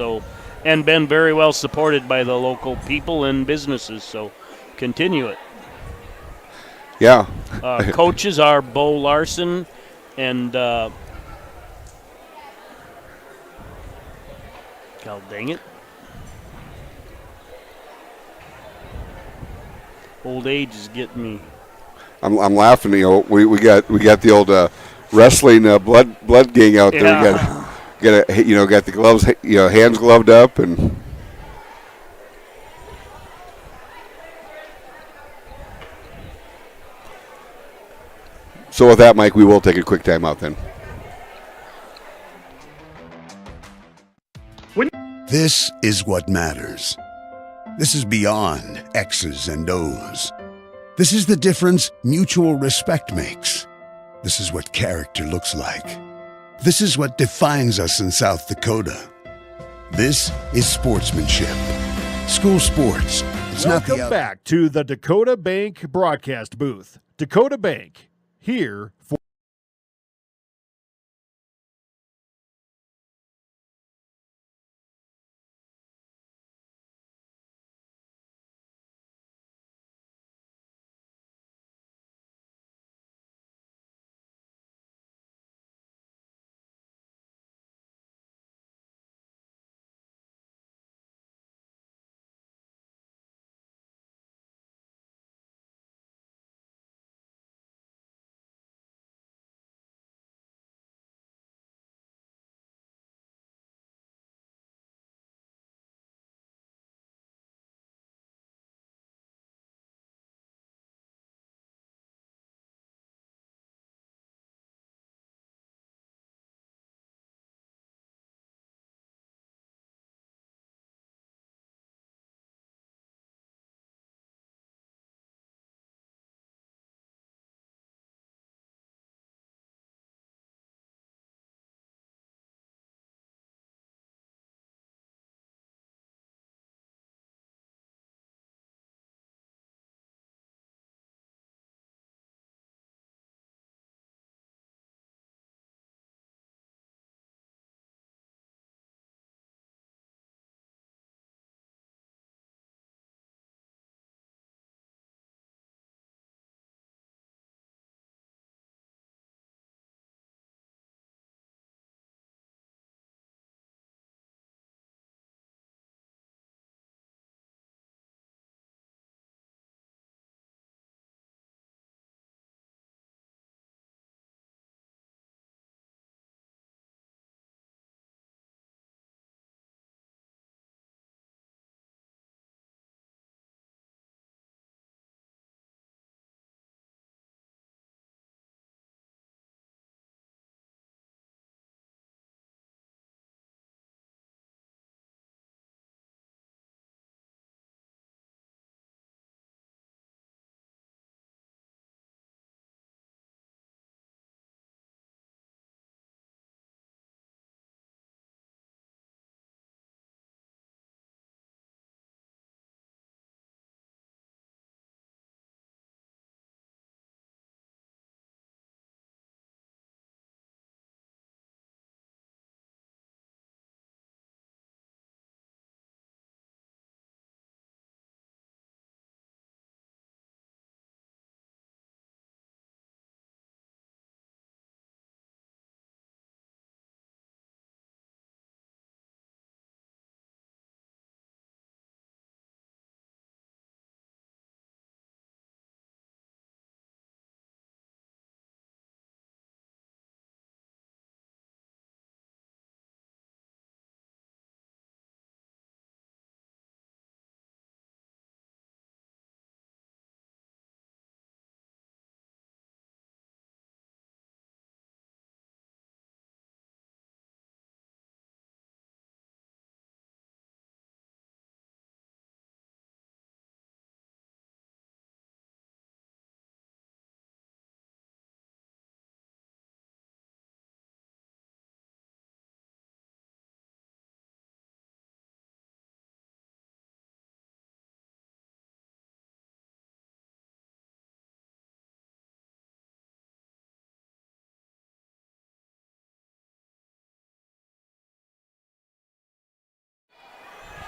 and been very well supported by the local people and businesses, so continue it. Yeah. Coaches are Bo Larson and God dang it, old age is getting me. I'm laughing. We got the old wrestling blood gang out there. We got the gloves, hands gloved up, and so with that, Mike, we will take a quick time out then. This is what matters. This is beyond X's and O's. This is the difference mutual respect makes. This is what character looks like. This is what defines us in South Dakota. This is sportsmanship. School sports. It's Welcome not the back to the Dakota Bank broadcast booth. Dakota Bank, here for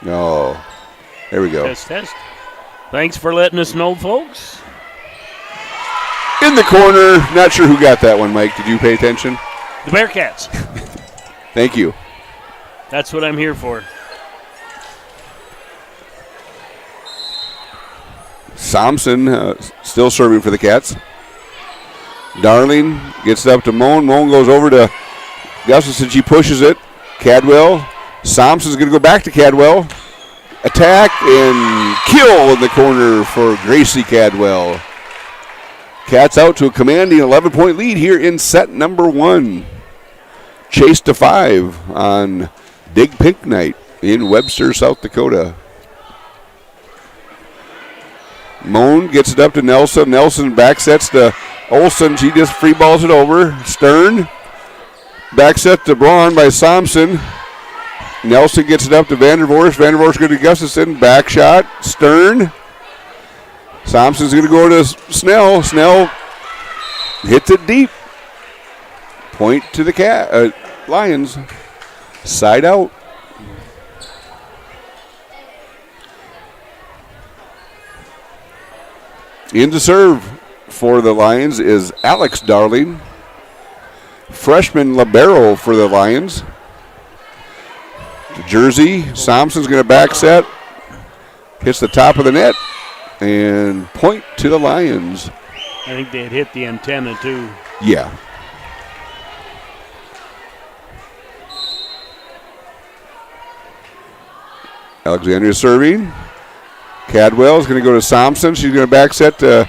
No. There we go. Test. Thanks for letting us know, folks. In the corner. Not sure who got that one, Mike. Did you pay attention? The Bearcats. Thank you. That's what I'm here for. Thompson still serving for the Cats. Darling gets it up to Moan. Moan goes over to Gustafson. She pushes it. Cadwell. Thompson's going to go back to Cadwell. Attack and kill in the corner for Gracie Cadwell. Cats out to a commanding 11-point lead here in set number 1. Chase to 5 on Dig Pink Night in Webster, South Dakota. Moan gets it up to Nelson. Nelson back sets to Olsen. She just free balls it over. Stern. Back set to Braun by Thompson. Nelson gets it up to Vandervorst. Vandervorst going to Gustafson. Back shot. Stern. Thompson's going to go to Snell. Snell hits it deep. Point to the Lions. Side out. In to serve for the Lions is Alex Darling. Freshman libero for the Lions. Jersey. Thompson's going to back set. Hits the top of the net. And point to the Lions. I think they had hit the antenna, too. Yeah. Alexandria serving. Cadwell is going to go to Thompson. She's going to back set to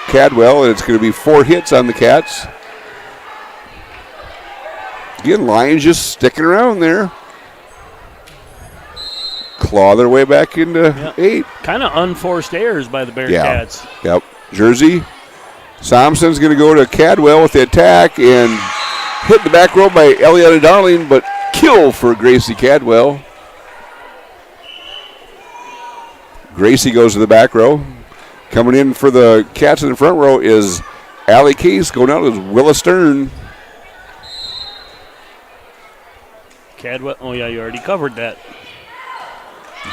Cadwell, and it's going to be 4 hits on the Cats. Again, Lions just sticking around there. Claw their way back into 8. Kind of unforced errors by the Bearcats. Yeah. Yep. Jersey. Thompson's going to go to Cadwell with the attack and hit the back row by Eliana Darling, but kill for Gracie Cadwell. Gracie goes to the back row. Coming in for the Cats in the front row is Allie Case. Going out is Willa Stern. Cadwell. Oh, yeah, you already covered that.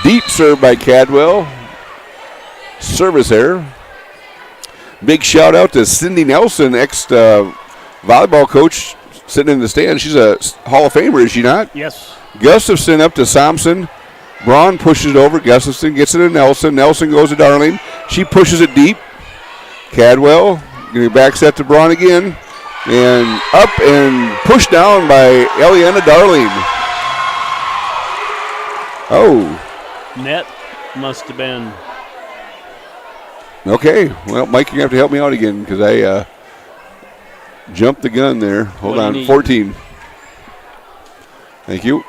Deep serve by Cadwell. Service error. Big shout out to Cindy Nelson, ex-volleyball coach, sitting in the stand. She's a Hall of Famer, is she not? Yes. Gustafson up to Thompson. Braun pushes it over. Gustafson gets it to Nelson. Nelson goes to Darling. She pushes it deep. Cadwell getting back set to Braun again. And up and pushed down by Eliana Darling. Oh. Net must have been. Okay. Well, Mike, you have to help me out again because I jumped the gun there. Hold on. 14. Thank you.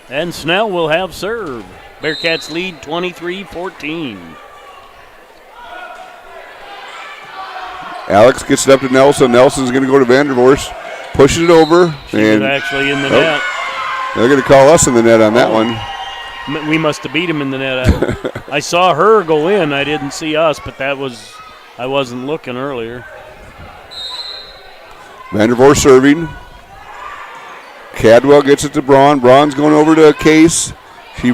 And Snell will have serve. Bearcats lead 23-14. Alex gets it up to Nelson. Nelson's going to go to Vandervorst. Pushes it over. She was actually in the net. They're going to call us in the net on that one. We must have beat him in the net. I saw her go in. I didn't see us, but I wasn't looking earlier. Vandervorst serving. Cadwell gets it to Braun. Braun's going over to Case. She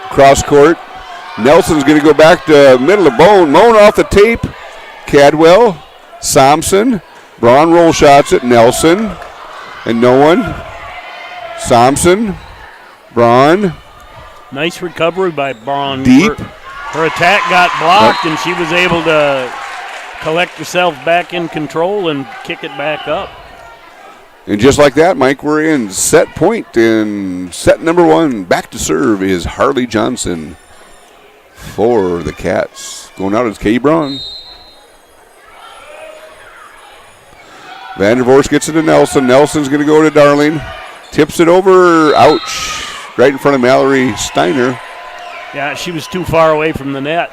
cross court. Nelson's going to go back to middle of Moan. Moan off the tape. Cadwell. Thompson. Braun roll shots at Nelson. And no one. Thompson. Braun. Nice recovery by Braun. Deep. Her attack got blocked, and she was able to collect herself back in control and kick it back up. And just like that, Mike, we're in set point. In set number 1, back to serve is Harley Johnson for the Cats. Going out is Katie Braun. Vandervorst gets it to Nelson. Nelson's going to go to Darling. Tips it over. Ouch. Right in front of Mallory Steiner. Yeah, she was too far away from the net.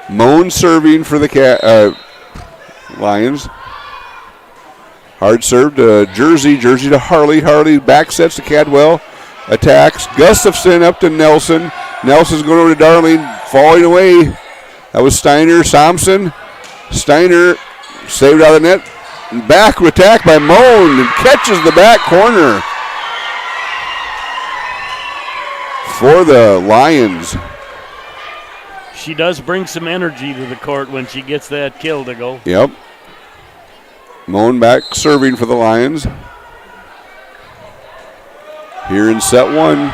Moan serving for the Lions. Hard serve to Jersey. Jersey to Harley. Harley back sets to Cadwell. Attacks. Gustafson up to Nelson. Nelson's going over to Darling. Falling away. That was Steiner. Thompson. Steiner Saved out of the net. Back attack by Moan, and catches the back corner for the Lions. She does bring some energy to the court when she gets that kill to go. Yep. Moan back serving for the Lions. Here in set one.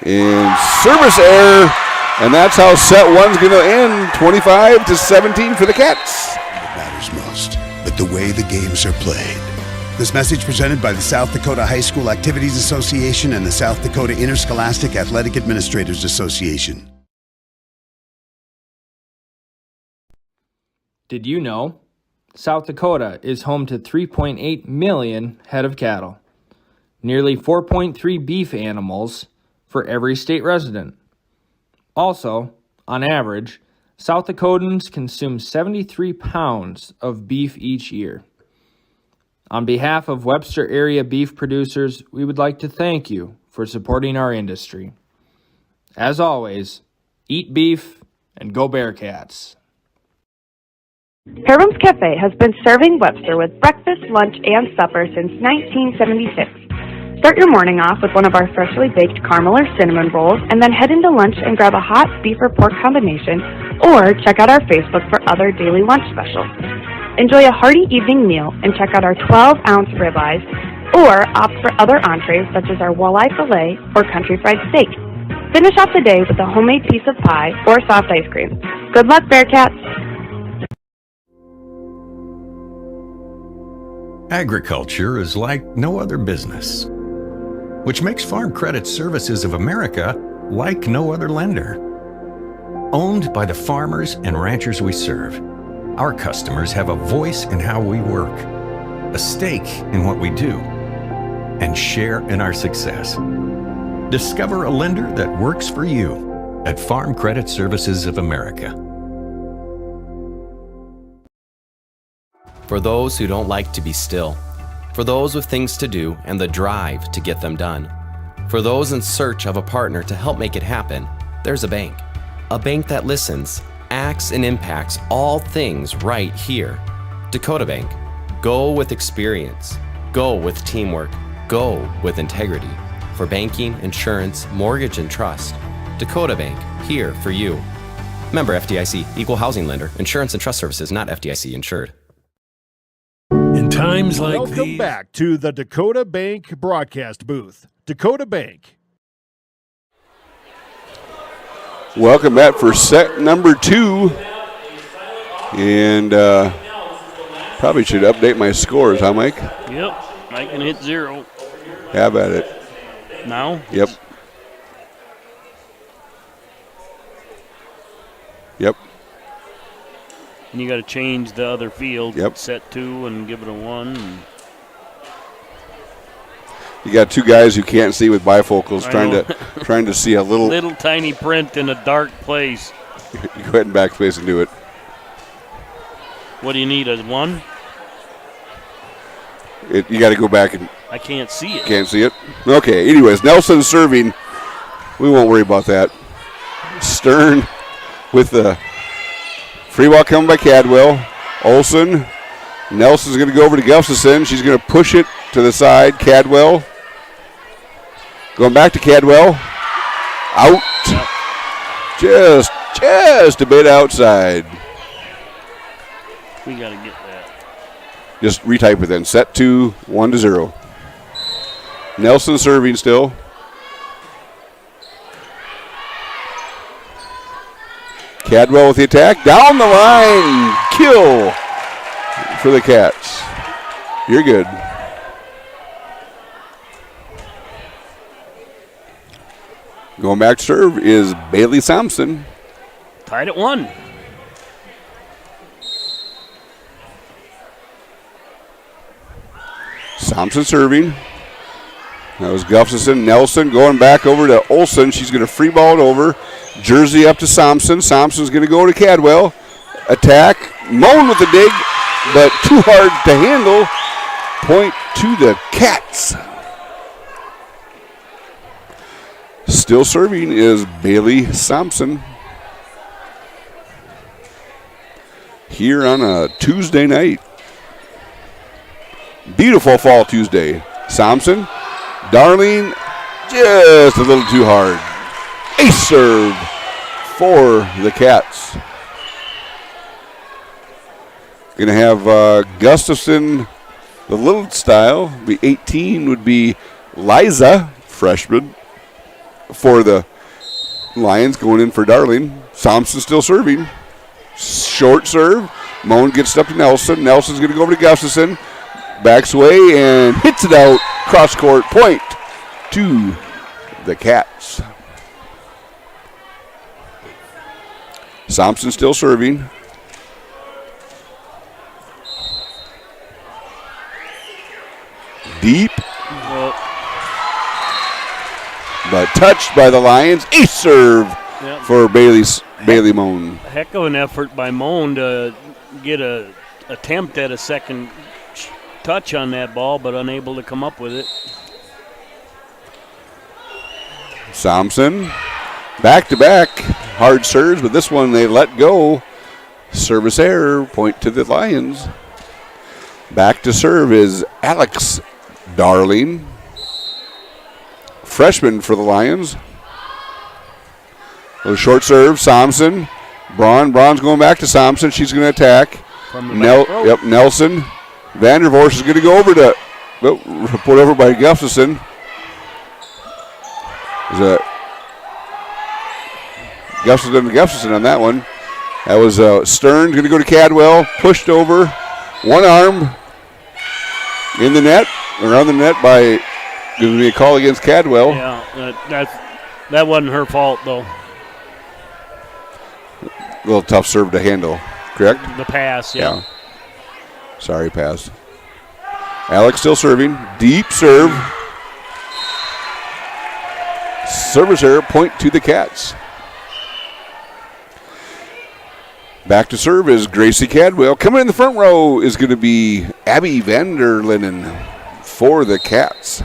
And service error. And that's how set one's going to end. 25-17 for the Cats. It matters most, but the way the games are played. This message presented by the South Dakota High School Activities Association and the South Dakota Interscholastic Athletic Administrators Association. Did you know? South Dakota is home to 3.8 million head of cattle, nearly 4.3 beef animals for every state resident. Also, on average, South Dakotans consume 73 pounds of beef each year. On behalf of Webster area beef producers, we would like to thank you for supporting our industry. As always, eat beef and go Bearcats. Herman's Cafe has been serving Webster with breakfast, lunch, and supper since 1976. Start your morning off with one of our freshly baked caramel or cinnamon rolls, and then head into lunch and grab a hot beef or pork combination, or check out our Facebook for other daily lunch specials. Enjoy a hearty evening meal and check out our 12-ounce ribeyes, or opt for other entrees such as our walleye fillet or country fried steak. Finish off the day with a homemade piece of pie or soft ice cream. Good luck, Bearcats! Agriculture is like no other business, which makes Farm Credit Services of America like no other lender. Owned by the farmers and ranchers we serve, our customers have a voice in how we work, a stake in what we do, and share in our success. Discover a lender that works for you at Farm Credit Services of America. For those who don't like to be still, for those with things to do and the drive to get them done, for those in search of a partner to help make it happen, there's a bank that listens, acts, and impacts all things right here. Dakota Bank. Go with experience. Go with teamwork. Go with integrity. For banking, insurance, mortgage, and trust. Dakota Bank, here for you. Member FDIC, equal housing lender, insurance and trust services, not FDIC insured. In times like Welcome these, back to the Dakota Bank broadcast booth. Dakota Bank. Welcome back for set number 2. And probably should update my scores, huh, Mike? Yep, I can hit 0. Have at it. Now? Yep. Yep. And you got to change the other field. Yep. Set 2 and give it a 1. And you got two guys who can't see with bifocals trying to see a little tiny print in a dark place. You go ahead and backspace and do it. What do you need, a 1? You got to go back and. I can't see it. Can't see it? Okay, anyways, Nelson serving. We won't worry about that. Stern with the free ball coming by Cadwell. Olson. Nelson's going to go over to Gustafson. She's going to push it to the side. Cadwell. Going back to Cadwell. Out. Yep. Just a bit outside. We got to get that. Just retype it then. Set 2, 1-0. Nelson serving still. Cadwell with the attack. Down the line. Kill for the Cats. You're good. Going back to serve is Bailey Thompson. Tied at 1. Thompson serving. That was Gustafson. Nelson going back over to Olson. She's going to free ball it over. Jersey up to Thompson. Thompson's going to go to Cadwell. Attack. Moan with the dig, but too hard to handle. Point to the Cats. Still serving is Bailey Thompson. here on a Tuesday night. Beautiful fall Tuesday. Thompson, Darling, just a little too hard. Ace serve for the Cats. Going to have Gustafson, the little style. Be 18 would be Liza, freshman, for the Lions, going in for Darling. Thompson still serving. Short serve. Moan gets it up to Nelson. Nelson's going to go over to Gustafson. Backs away and hits it out. Cross court point to the Cats. Thompson still serving. Deep. But touched by the Lions. Ace serve for Bailey Moan. Heck of an effort by Moan to get a attempt at a second touch on that ball, but unable to come up with it. Thompson, back-to-back hard serves, but this one they let go. Service error, point to the Lions. Back to serve is Alex Darling, freshman for the Lions. A short serve, Thompson. Braun's going back to Thompson. She's going to attack. Nelson. Vandervorst is going to go over to, put over by Gustafson. Gustafson on that one. That was Stern going to go to Cadwell. Pushed over. One arm in the net, around the net by, going to be a call against Cadwell. Yeah, that wasn't her fault, though. A little tough serve to handle, correct? The pass, yeah. Sorry, pass. Alex still serving. Deep serve. Service error, point to the Cats. Back to serve is Gracie Cadwell. Coming in the front row is going to be Abby Vanderlinden for the Cats.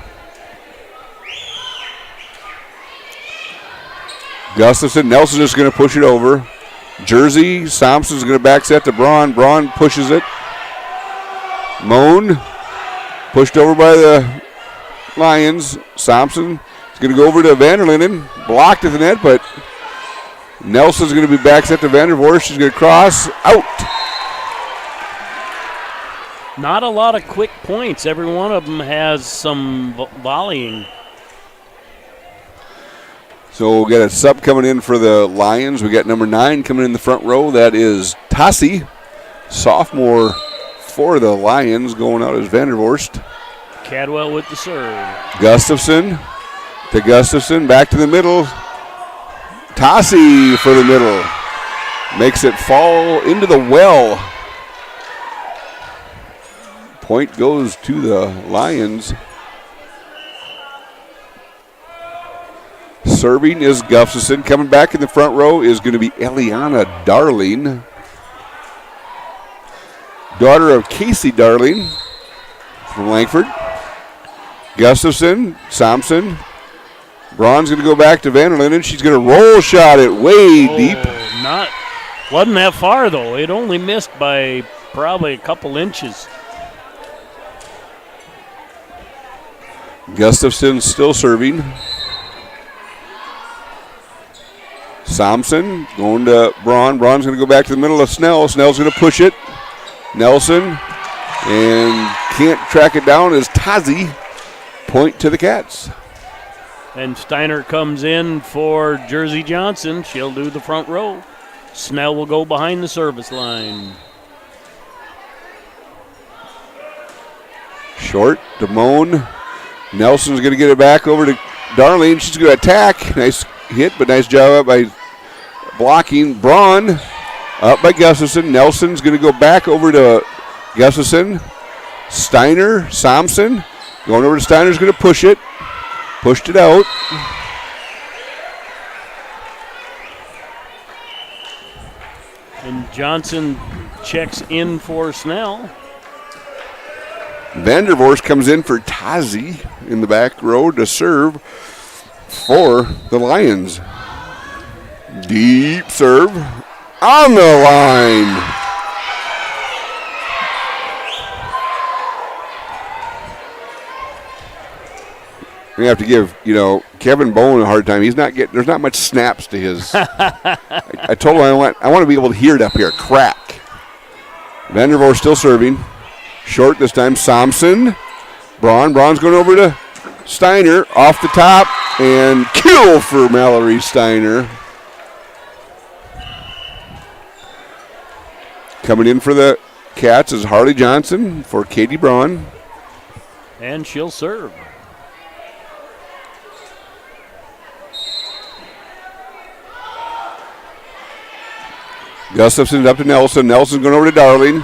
Gustafson, Nelson is going to push it over. Jersey, Thompson's going to back set to Braun. Braun pushes it. Moan, pushed over by the Lions. Thompson is going to go over to Vanderlinden. Blocked at the net, but Nelson's going to be back set to Vandervorst. She's going to cross. Out. Not a lot of quick points. Every one of them has some volleying. So we'll get a sub coming in for the Lions. We got number 9 coming in the front row. That is Tassi, sophomore for the Lions, going out as Vandervorst. Cadwell with the serve. Gustafson to Gustafson, back to the middle. Tassi for the middle. Makes it fall into the well. Point goes to the Lions. Serving is Gustafson. Coming back in the front row is going to be Eliana Darling, daughter of Casey Darling from Langford. Gustafson, Thompson. Braun's going to go back to Vanderlinden. She's going to roll shot it way deep. Wasn't that far, though. It only missed by probably a couple inches. Gustafson still serving. Thompson going to Braun. Braun's going to go back to the middle of Snell. Snell's going to push it. Nelson, and can't track it down as Tazi. Point to the Cats. And Steiner comes in for Jersey Johnson. She'll do the front row. Snell will go behind the service line. Short to Moan. Nelson's going to get it back over to Darlene. She's going to attack. Nice hit, but nice job up by blocking. Braun up by Gustafson. Nelson's going to go back over to Gustafson. Steiner, Thompson. Going over to Steiner's going to push it. Pushed it out. And Johnson checks in for Snell. Vandervorst comes in for Tazi in the back row to serve for the Lions. Deep serve on the line. We have to give, Kevin Bowen a hard time. There's not much snaps to his. I told him I want to be able to hear it up here. Crack. Vandervoort still serving. Short this time. Samson. Braun's going over to Steiner. Off the top. And kill for Mallory Steiner. Coming in for the Cats is Harley Johnson for Katie Braun. And she'll serve. Gustafson up to Nelson. Nelson's going over to Darling.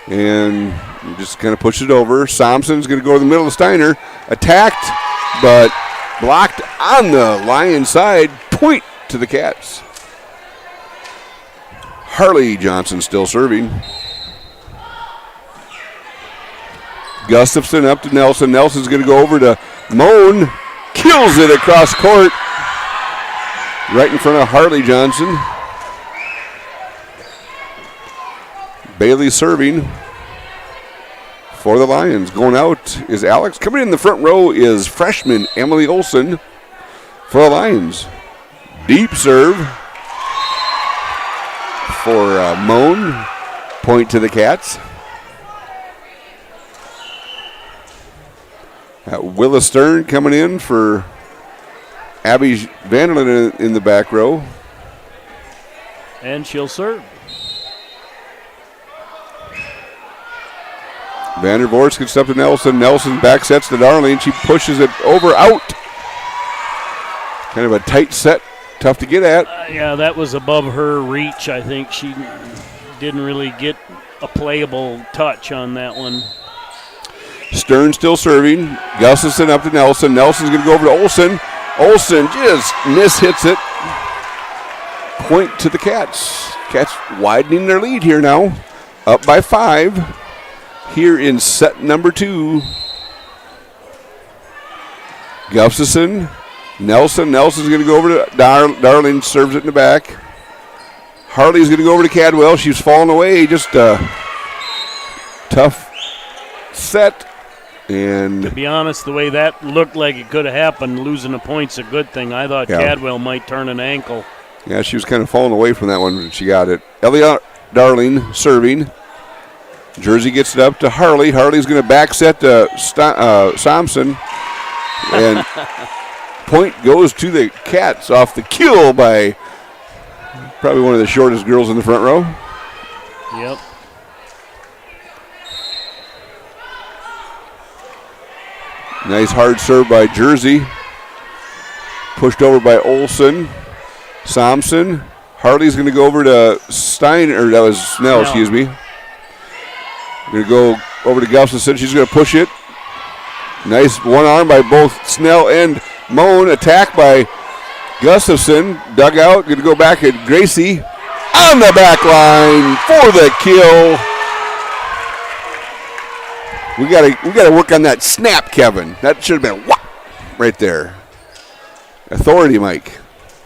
And just kind of push it over. Samson's going to go to the middle of Steiner. Attacked, but blocked on the Lion side. Point to the Cats. Harley Johnson still serving. Gustafson up to Nelson. Nelson's going to go over to Moan. Kills it across court. Right in front of Harley Johnson. Bailey serving for the Lions. Going out is Alex. Coming in the front row is freshman Emily Olson for the Lions. Deep serve for Moan. Point to the Cats. Willa Stern coming in for Abby Vanderlyn in the back row. And she'll serve. Vandervoort gets up to Nelson. Nelson back sets to Darling. She pushes it over out. Kind of a tight set. Tough to get at. Yeah, that was above her reach. I think she didn't really get a playable touch on that one. Stern still serving. Gustafson up to Nelson. Nelson's going to go over to Olson. Olson just mishits it. Point to the Cats. Cats widening their lead here now. Up by 5. Here in set number 2. Gustafson. Nelson's going to go over to Darling. Serves it in the back. Harley's going to go over to Cadwell. She's falling away. Just a tough set. And to be honest, the way that looked like it could have happened, losing a point's a good thing. I thought Cadwell might turn an ankle. Yeah, she was kind of falling away from that one, but she got it. Elliot Darling serving. Jersey gets it up to Harley. Harley's going to back set to Samson. And point goes to the Cats off the kill by probably one of the shortest girls in the front row. Yep. Nice hard serve by Jersey. Pushed over by Olson. Samson. Harley's going to go over to Steiner. That was Snell, excuse me. Going to go over to Gustafson. She's going to push it. Nice one arm by both Snell and Moan. Attack by Gustafson. Dug out. Going to go back at Gracie. On the back line for the kill. We gotta work on that snap, Kevin. That should have been right there. Authority, Mike.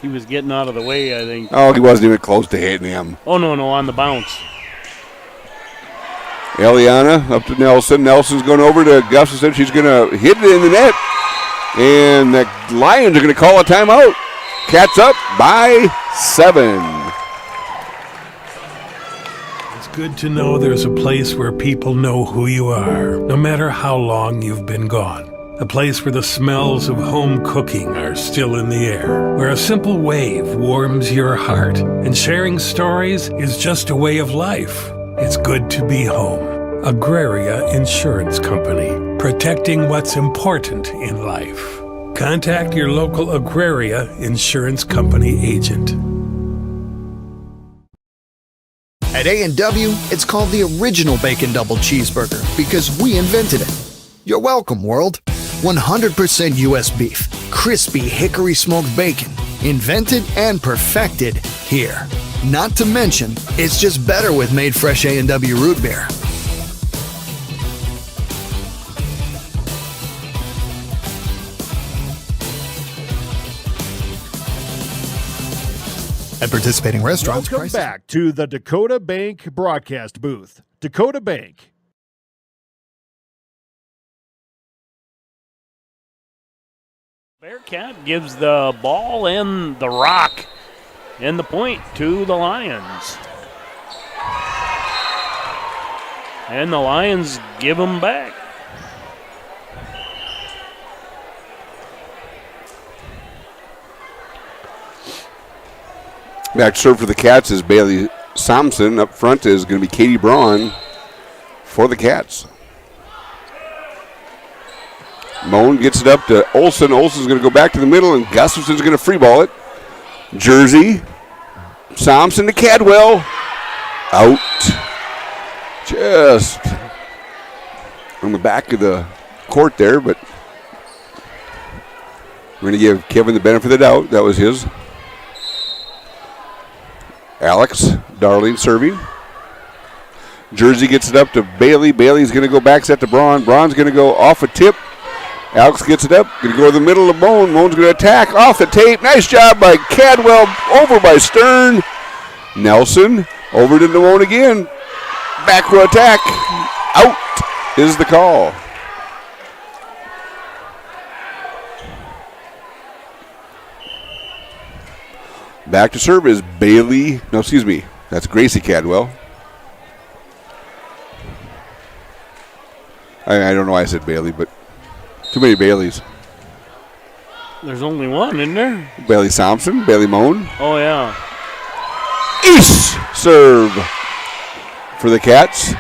He was getting out of the way, I think. Oh, he wasn't even close to hitting him. Oh, no, on the bounce. Eliana up to Nelson. Nelson's going over to Gustafson. She's going to hit it in the net. And the Lions are going to call a timeout. Cats up by 7. Good to know there's a place where people know who you are, no matter how long you've been gone. A place where the smells of home cooking are still in the air, where a simple wave warms your heart, and sharing stories is just a way of life. It's good to be home. Agraria Insurance Company, protecting what's important in life. Contact your local Agraria Insurance Company agent. At A&W, it's called the original Bacon Double Cheeseburger because we invented it. You're welcome, world. 100% U.S. beef, crispy hickory smoked bacon, invented and perfected here. Not to mention, it's just better with made fresh A&W root beer. At participating restaurants. Welcome back to the Dakota Bank broadcast booth. Dakota Bank, Bearcat gives the ball and the rock and the point to the Lions. And the Lions give them back. Back to serve for the Cats is Bailey Thompson. Up front is going to be Katie Braun for the Cats. Moan gets it up to Olsen. Olsen's going to go back to the middle, and Gustafson's going to free ball it. Jersey. Thompson to Cadwell. Out. Just on the back of the court there, but we're going to give Kevin the benefit of the doubt. That was his. Alex Darling serving. Jersey gets it up to Bailey. Bailey's going to go back set to Braun. Braun's going to go off a tip. Alex gets it up. Going to go to the middle of Moan. Moan's going to attack off the tape. Nice job by Cadwell. Over by Stern. Nelson over to Moan again. Back row attack. Out is the call. Back to serve is Bailey. No, excuse me. That's Gracie Cadwell. I don't know why I said Bailey, but too many Baileys. There's only one, isn't there? Bailey Thompson, Bailey Moan. Oh, yeah. Ace serve for the Cats.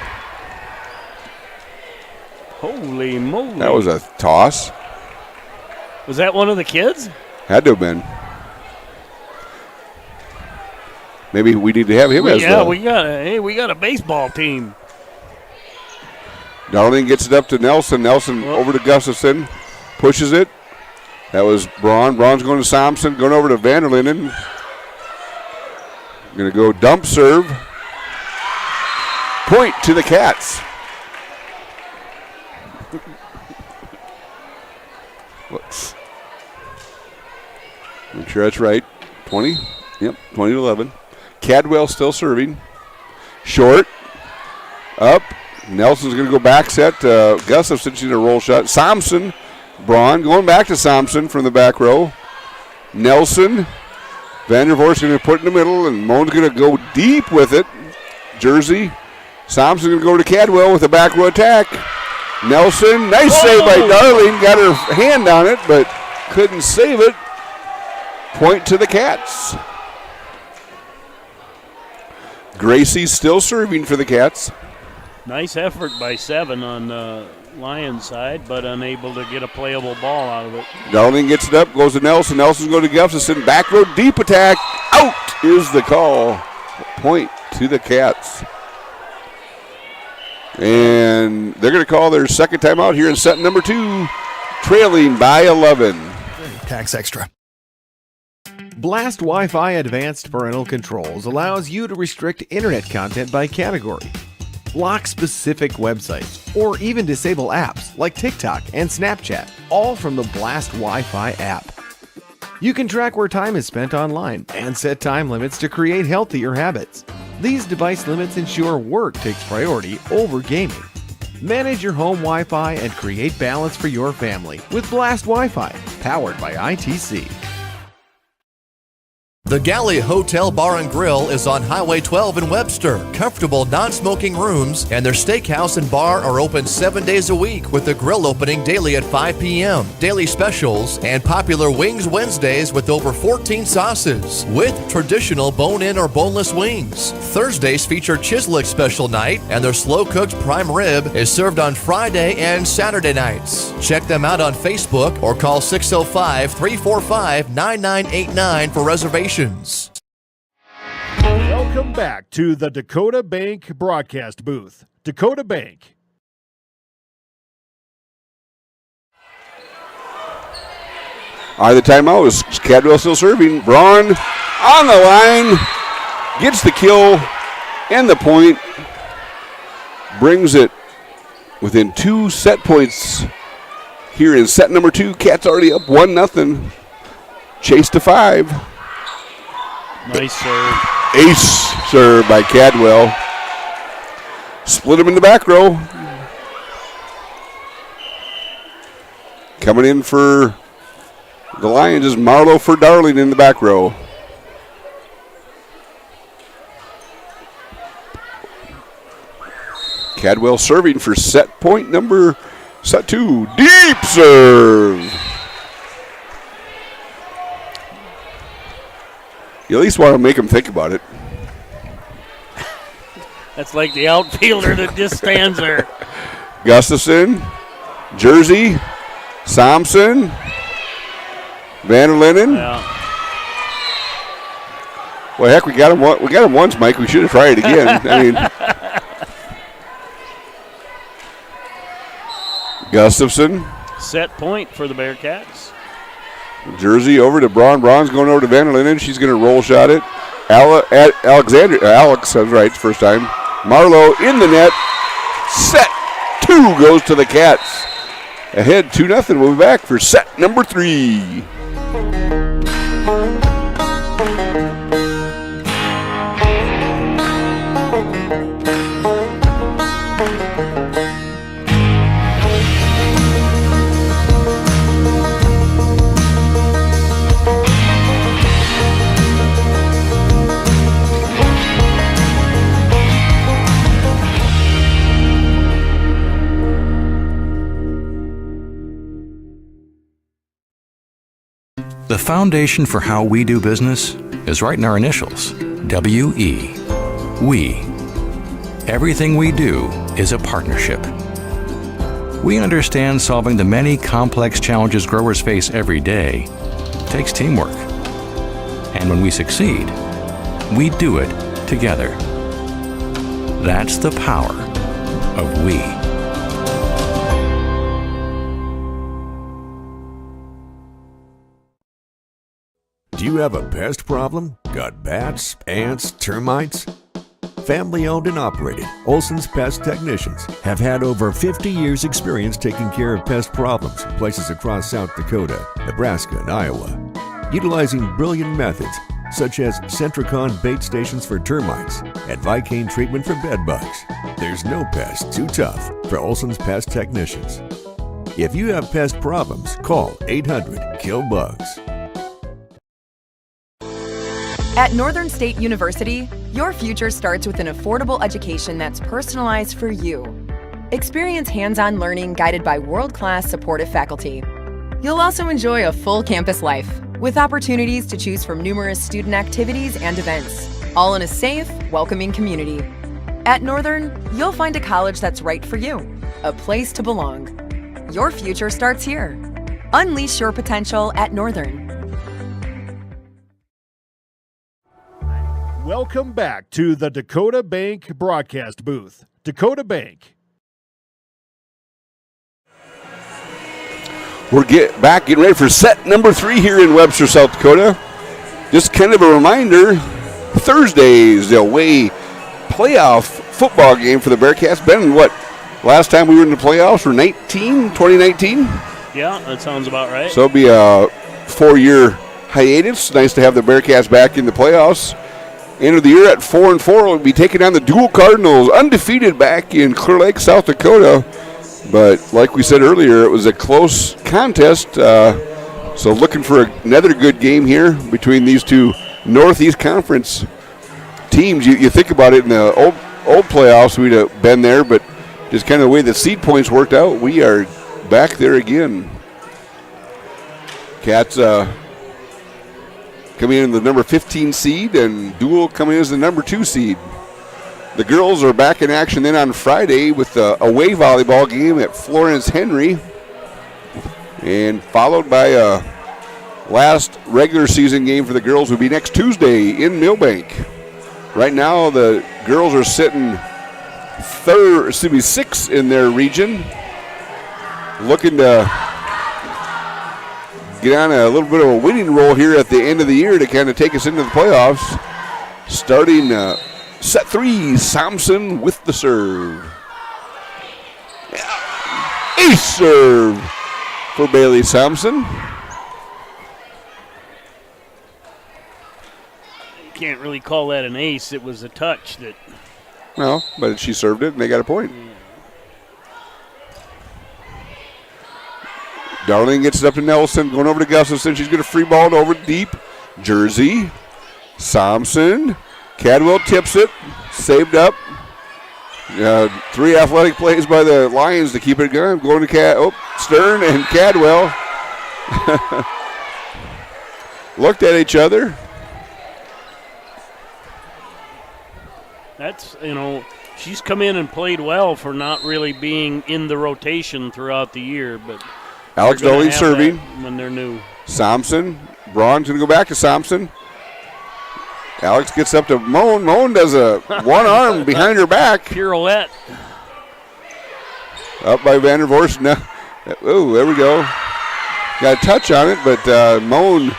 Holy moly. That was a toss. Was that one of the kids? Had to have been. Maybe we need to have him as yeah, we got a baseball team. Darling gets it up to Nelson. Nelson over to Gustafson. Pushes it. That was Braun. Braun's going to Thompson. Going over to Vanderlinden. Going to go dump serve. Point to the Cats. Let's make sure that's right. 20? Yep, 20-11. Cadwell still serving. Short. Up. Nelson's going to go back set. Gustafson's in a roll shot. Thompson. Braun going back to Thompson from the back row. Nelson. Vandervoort's going to put in the middle, and Moan's going to go deep with it. Jersey. Thompson's going to go to Cadwell with a back row attack. Nelson. Nice save by Darling. Got her hand on it, but couldn't save it. Point to the Cats. Gracie's still serving for the Cats. Nice effort by 7 on the Lions side, but unable to get a playable ball out of it. Darling gets it up, goes to Nelson. Nelson's going to Gustafson. Back row, deep attack. Out is the call. Point to the Cats. And they're going to call their second timeout here in set number 2, trailing by 11. Tax extra. Blast Wi-Fi Advanced Parental Controls allows you to restrict internet content by category, block specific websites, or even disable apps like TikTok and Snapchat, all from the Blast Wi-Fi app. You can track where time is spent online and set time limits to create healthier habits. These device limits ensure work takes priority over gaming. Manage your home Wi-Fi and create balance for your family with Blast Wi-Fi, powered by ITC. The Galley Hotel Bar and Grill is on Highway 12 in Webster. Comfortable non-smoking rooms and their steakhouse and bar are open 7 days a week with the grill opening daily at 5 p.m. Daily specials and popular Wings Wednesdays with over 14 sauces with traditional bone-in or boneless wings. Thursdays feature Chislick special night and their slow-cooked prime rib is served on Friday and Saturday nights. Check them out on Facebook or call 605-345-9989 for reservations. Welcome back to the Dakota Bank broadcast booth. Dakota Bank. All right, the timeout is Cadwell still serving. Braun on the line, gets the kill and the point, brings it within 2 set points here in set number 2. Cats already up 1-0. Chase to 5. Nice serve. Ace serve by Cadwell. Split him in the back row. Coming in for The Lions is Marlowe for Darling in the back row. Cadwell serving for set two. Deep serve. You at least want to make him think about it. That's like the outfielder that just stands there. Gustafson, Jersey, Thompson, Van der Linden. Yeah. Well, heck, we got him once, Mike. We should have tried it again. I mean, Gustafson. Set point for the Bearcats. Jersey over to Braun. Braun's going over to Van der Linden. She's going to roll shot it. Alex, that's right, it's first time. Marlowe in the net. Set two goes to the Cats. Ahead 2-0. We'll be back for set number 3. The foundation for how we do business is right in our initials, W-E. We. Everything we do is a partnership. We understand solving the many complex challenges growers face every day takes teamwork. And when we succeed, we do it together. That's the power of we. Do you have a pest problem? Got bats, ants, termites? Family owned and operated, Olson's Pest Technicians have had over 50 years experience taking care of pest problems in places across South Dakota, Nebraska, and Iowa. Utilizing brilliant methods such as Centricon bait stations for termites and Vicane treatment for bed bugs. There's no pest too tough for Olson's Pest Technicians. If you have pest problems, call 800-KILL-BUGS. At Northern State University, your future starts with an affordable education that's personalized for you. Experience hands-on learning guided by world-class supportive faculty. You'll also enjoy a full campus life with opportunities to choose from numerous student activities and events, all in a safe, welcoming community. At Northern, you'll find a college that's right for you, a place to belong. Your future starts here. Unleash your potential at Northern. Welcome back to the Dakota Bank broadcast booth. Dakota Bank. We're getting ready for set number 3 here in Webster, South Dakota. Just kind of a reminder, Thursday's the away playoff football game for the Bearcats. Ben, what, last time we were in the playoffs were 2019? Yeah, that sounds about right. So it'll be a 4-year hiatus. Nice to have the Bearcats back in the playoffs. End of the year at 4-4. We'll be taking on the Dual Cardinals, undefeated back in Clear Lake, South Dakota. But like we said earlier, it was a close contest. So looking for another good game here between these two Northeast Conference teams. You think about it, in the old playoffs, we'd have been there, but just kind of the way the seed points worked out, we are back there again. Cats coming in the number 15 seed, and Dual coming in as the number 2 seed. The girls are back in action then on Friday with the away volleyball game at Florence Henry, and followed by a last regular season game for the girls will be next Tuesday in Millbank. Right now the girls are sitting 6th in their region, looking to get on a little bit of a winning roll here at the end of the year to kind of take us into the playoffs. Starting set 3, Thompson with the serve. Ace serve for Bailey Thompson. Can't really call that an ace. It was a touch that. No, but she served it and they got a point. Darling gets it up to Nelson, going over to Gustafson. She's going to free ball it over deep. Jersey, Thompson, Cadwell tips it, saved up. 3 athletic plays by the Lions to keep it going. Going to Stern and Cadwell looked at each other. That's, she's come in and played well for not really being in the rotation throughout the year. But Alex Darling serving. When they're new. Thompson. Braun's going to go back to Thompson. Alex gets up to Moan. Moan does a one arm behind her back. Pirouette. Up by Vandervorst. No. Oh, there we go. Got a touch on it, but Moan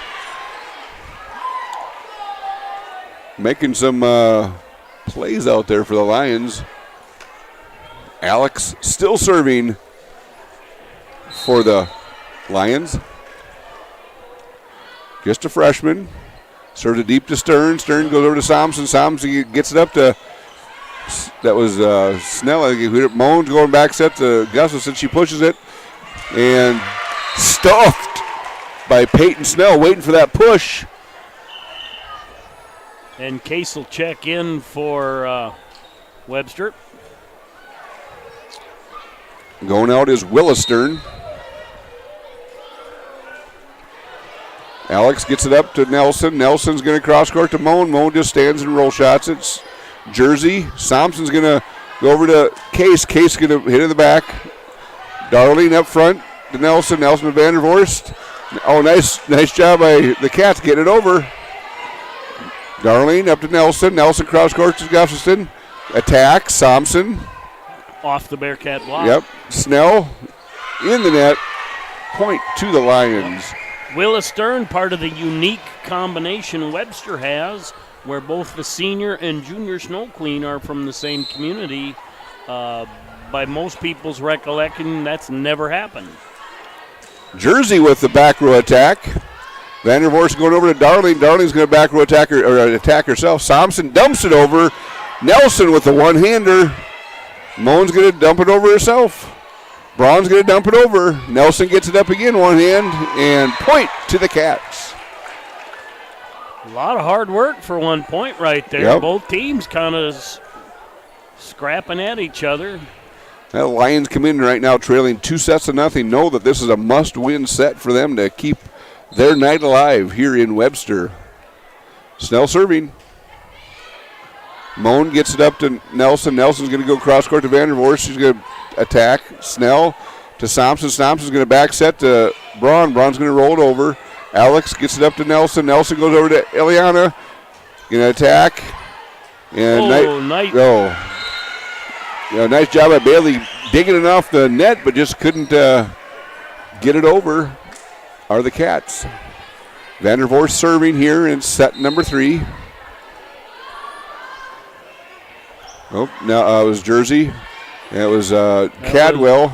making some plays out there for the Lions. Alex still serving for the Lions. Just a freshman. Serves it deep to Stern. Stern goes over to Thompson. Thompson gets it up to, that was Snell. I think Moan's going back set to Gustafson. She pushes it and stuffed by Peyton Snell, waiting for that push. And Case will check in for Webster. Going out is Willistern. Alex gets it up to Nelson. Nelson's going to cross court to Moan. Moan just stands and roll shots. It's Jersey. Thompson's going to go over to Case. Case going to hit in the back. Darling up front to Nelson. Nelson to Vandervorst. Oh, nice job by the Cats getting it over. Darling up to Nelson. Nelson cross court to Gustafson. Attack. Thompson. Off the Bearcat block. Yep. Snell in the net. Point to the Lions. Willa Stern, part of the unique combination Webster has, where both the senior and junior Snow Queen are from the same community. By most people's recollection, that's never happened. Jersey with the back row attack. Vandervorst going over to Darling. Darling's going to back row attack herself. Thompson dumps it over. Nelson with the one-hander. Moan's going to dump it over herself. Braun's going to dump it over. Nelson gets it up again, one hand, and point to the Cats. A lot of hard work for 1 point right there. Yep. Both teams kind of scrapping at each other. The Lions come in right now trailing 2-0. Know that this is a must-win set for them to keep their night alive here in Webster. Snell serving. Moan gets it up to Nelson. Nelson's going to go cross court to Vandervorst. She's going to attack. Snell to Thompson. Thompson's going to back set to Braun. Braun's going to roll it over. Alex gets it up to Nelson. Nelson goes over to Eliana. Going to attack. And nice. Nice job by Bailey digging it off the net, but just couldn't get it over. Are the Cats. Vandervorst serving here in set number 3. Oh, now it was Jersey. It was Cadwell.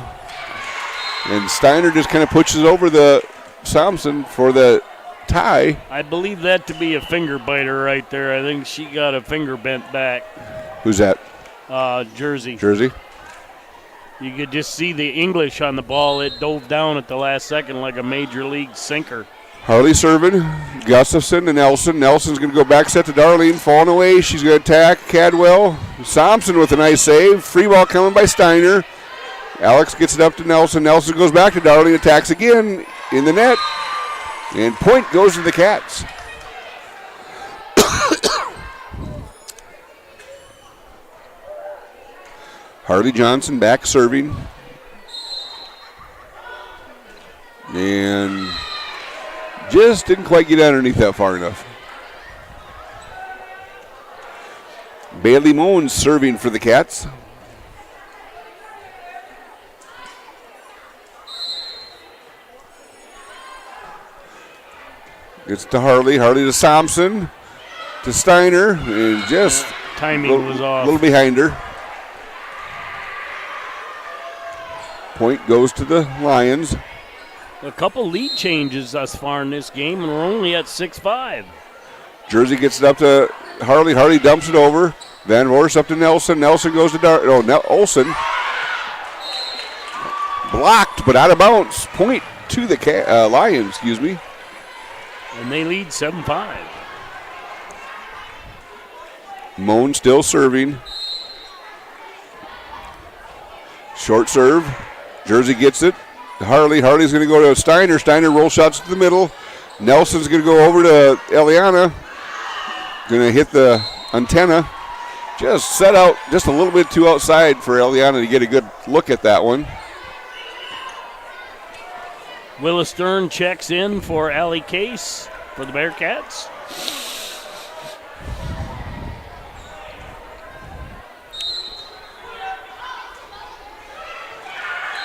And Steiner just kind of pushes over the Thompson for the tie. I believe that to be a finger biter right there. I think she got a finger bent back. Who's that? Jersey. Jersey. You could just see the English on the ball. It dove down at the last second like a major league sinker. Harley serving. Gustafson to Nelson. Nelson's going to go back set to Darlene. Falling away. She's going to attack Cadwell. Thompson with a nice save. Free ball coming by Steiner. Alex gets it up to Nelson. Nelson goes back to Darlene. Attacks again in the net. And point goes to the Cats. Harley Johnson back serving. And just didn't quite get underneath that far enough. Bailey Moan serving for the Cats. It's to Harley. Harley to Thompson. To Steiner. And just timing was off. A little behind her. Point goes to the Lions. A couple lead changes thus far in this game, and we're only at 6-5. Jersey gets it up to Harley. Harley dumps it over. Vandervorst up to Nelson. Nelson goes to Olsen. Blocked, but out of bounds. Point to the Lions, excuse me. And they lead 7-5. Moan still serving. Short serve. Jersey gets it. Harley's going to go to Steiner. Steiner roll shots to the middle. Nelson's going to go over to Eliana. Going to hit the antenna. Just set out just a little bit too outside for Eliana to get a good look at that one. Willa Stern checks in for Allie Case for the Bearcats.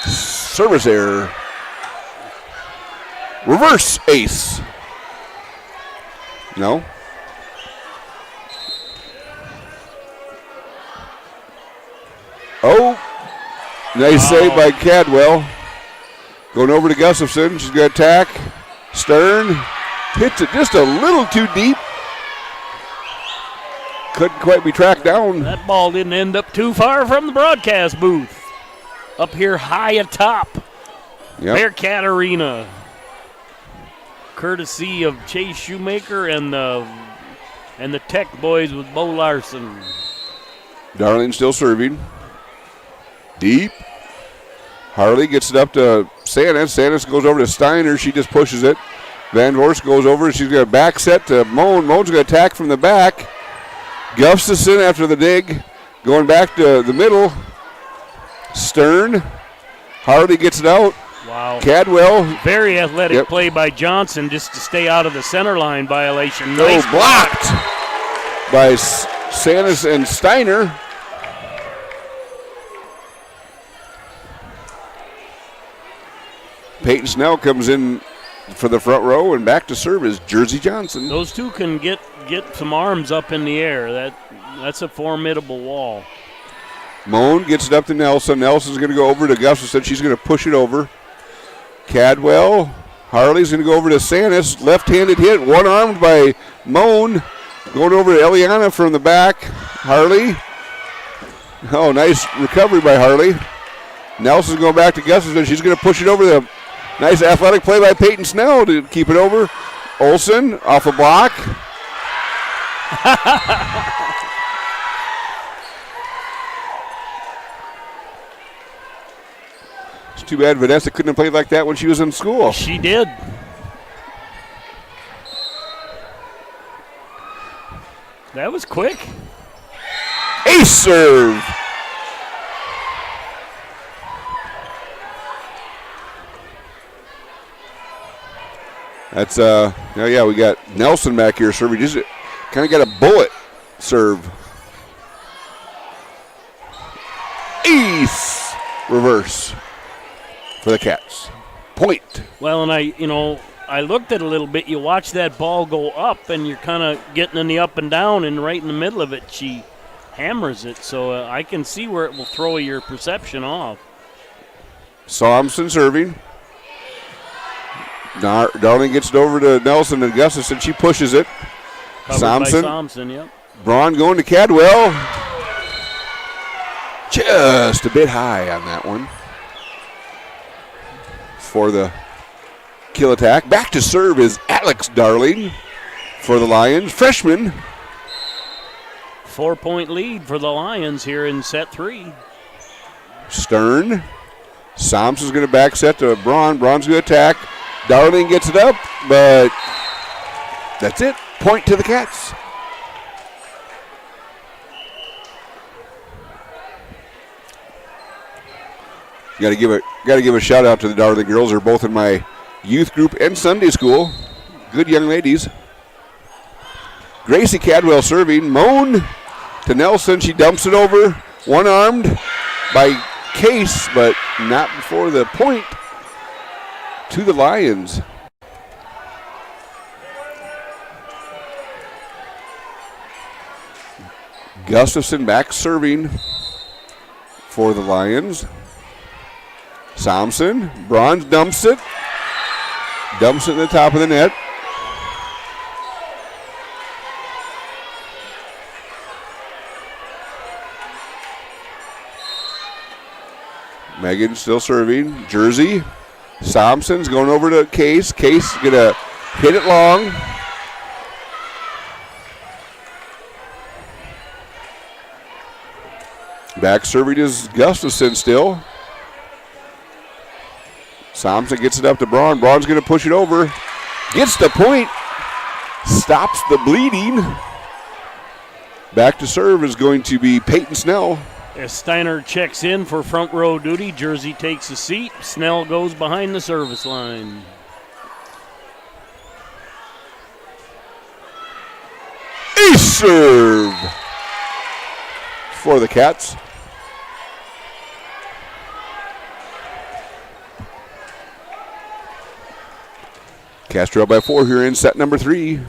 Service error. Reverse ace. No. Oh, nice save by Cadwell. Going over to Gustafson. She's going to attack. Stern hits it just a little too deep. Couldn't quite be tracked down. That ball didn't end up too far from the broadcast booth. Up here high atop Bearcat Arena. Courtesy of Chase Shoemaker and the Tech boys with Bo Larson. Darling still serving. Deep. Harley gets it up to Sanis. Sanis goes over to Steiner. She just pushes it. Van Vorst goes over. She's going to back set to Moan. Moan's going to attack from the back. Gustafson after the dig. Going back to the middle. Stern. Harley gets it out. Wow. Cadwell. Very athletic play by Johnson just to stay out of the center line violation. No, Nice blocked by Sanis and Steiner. Peyton Snell comes in for the front row, and back to serve is Jersey Johnson. Those two can get some arms up in the air. That's a formidable wall. Moan gets it up to Nelson. Nelson's going to go over to Gustafson. She's going to push it over. Cadwell. Harley's going to go over to Sanis. Left-handed hit, one-armed by Moan. Going over to Eliana from the back. Harley. Oh, nice recovery by Harley. Nelson's going back to Gustafson. She's going to push it over the nice athletic play by Peyton Snell to keep it over. Olsen off a block. It's too bad Vanessa couldn't have played like that when she was in school. She did. That was quick. Ace serve. That's we got Nelson back here serving. Just kind of got a bullet serve. Ace reverse for the Cats. Point. Well, and I looked at it a little bit. You watch that ball go up, and you're kind of getting in the up and down, and right in the middle of it, she hammers it. So I can see where it will throw your perception off. Thompson serving. Darling gets it over to Nelson and Gustafson. She pushes it. Covered by Thompson, yep. Braun going to Cadwell. Just a bit high on that one. For the kill attack. Back to serve is Alex Darling for the Lions. Freshman. 4-point lead for the Lions here in set 3. Stern. Thompson's going to back set to Braun. Braun's going to attack. Darling gets it up, but that's it. Point to the Cats. Got to give a shout out to the Darling girls. They're both in my youth group and Sunday school. Good young ladies. Gracie Cadwell serving. Moan to Nelson. She dumps it over. One-armed by Case, but not before the point to the Lions. Gustafson back serving for the Lions. Thompson, Bronze dumps it in the top of the net. Megan still serving. Jersey Thompson's going over to Case. Case going to hit it long. Back serving is Gustafson still. Thompson gets it up to Braun. Braun's going to push it over. Gets the point. Stops the bleeding. Back to serve is going to be Peyton Snell. As Steiner checks in for front row duty, Jersey takes a seat. Snell goes behind the service line. Ace serve for the Cats. Castro by 4 here in set number 3.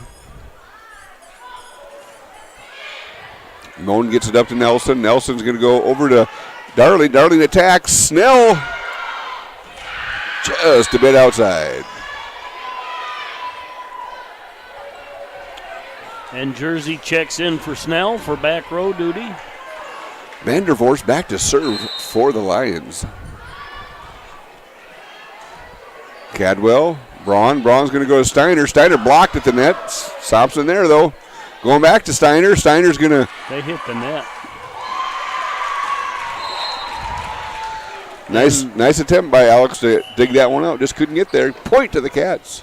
Moan gets it up to Nelson. Nelson's going to go over to Darling. Darling attacks. Snell just a bit outside. And Jersey checks in for Snell for back row duty. Vandervoort back to serve for the Lions. Cadwell. Braun's going to go to Steiner. Steiner blocked at the net. Thompson there, though. Going back to Steiner. Steiner's going to... They hit the net. Nice attempt by Alex to dig that one out. Just couldn't get there. Point to the Cats.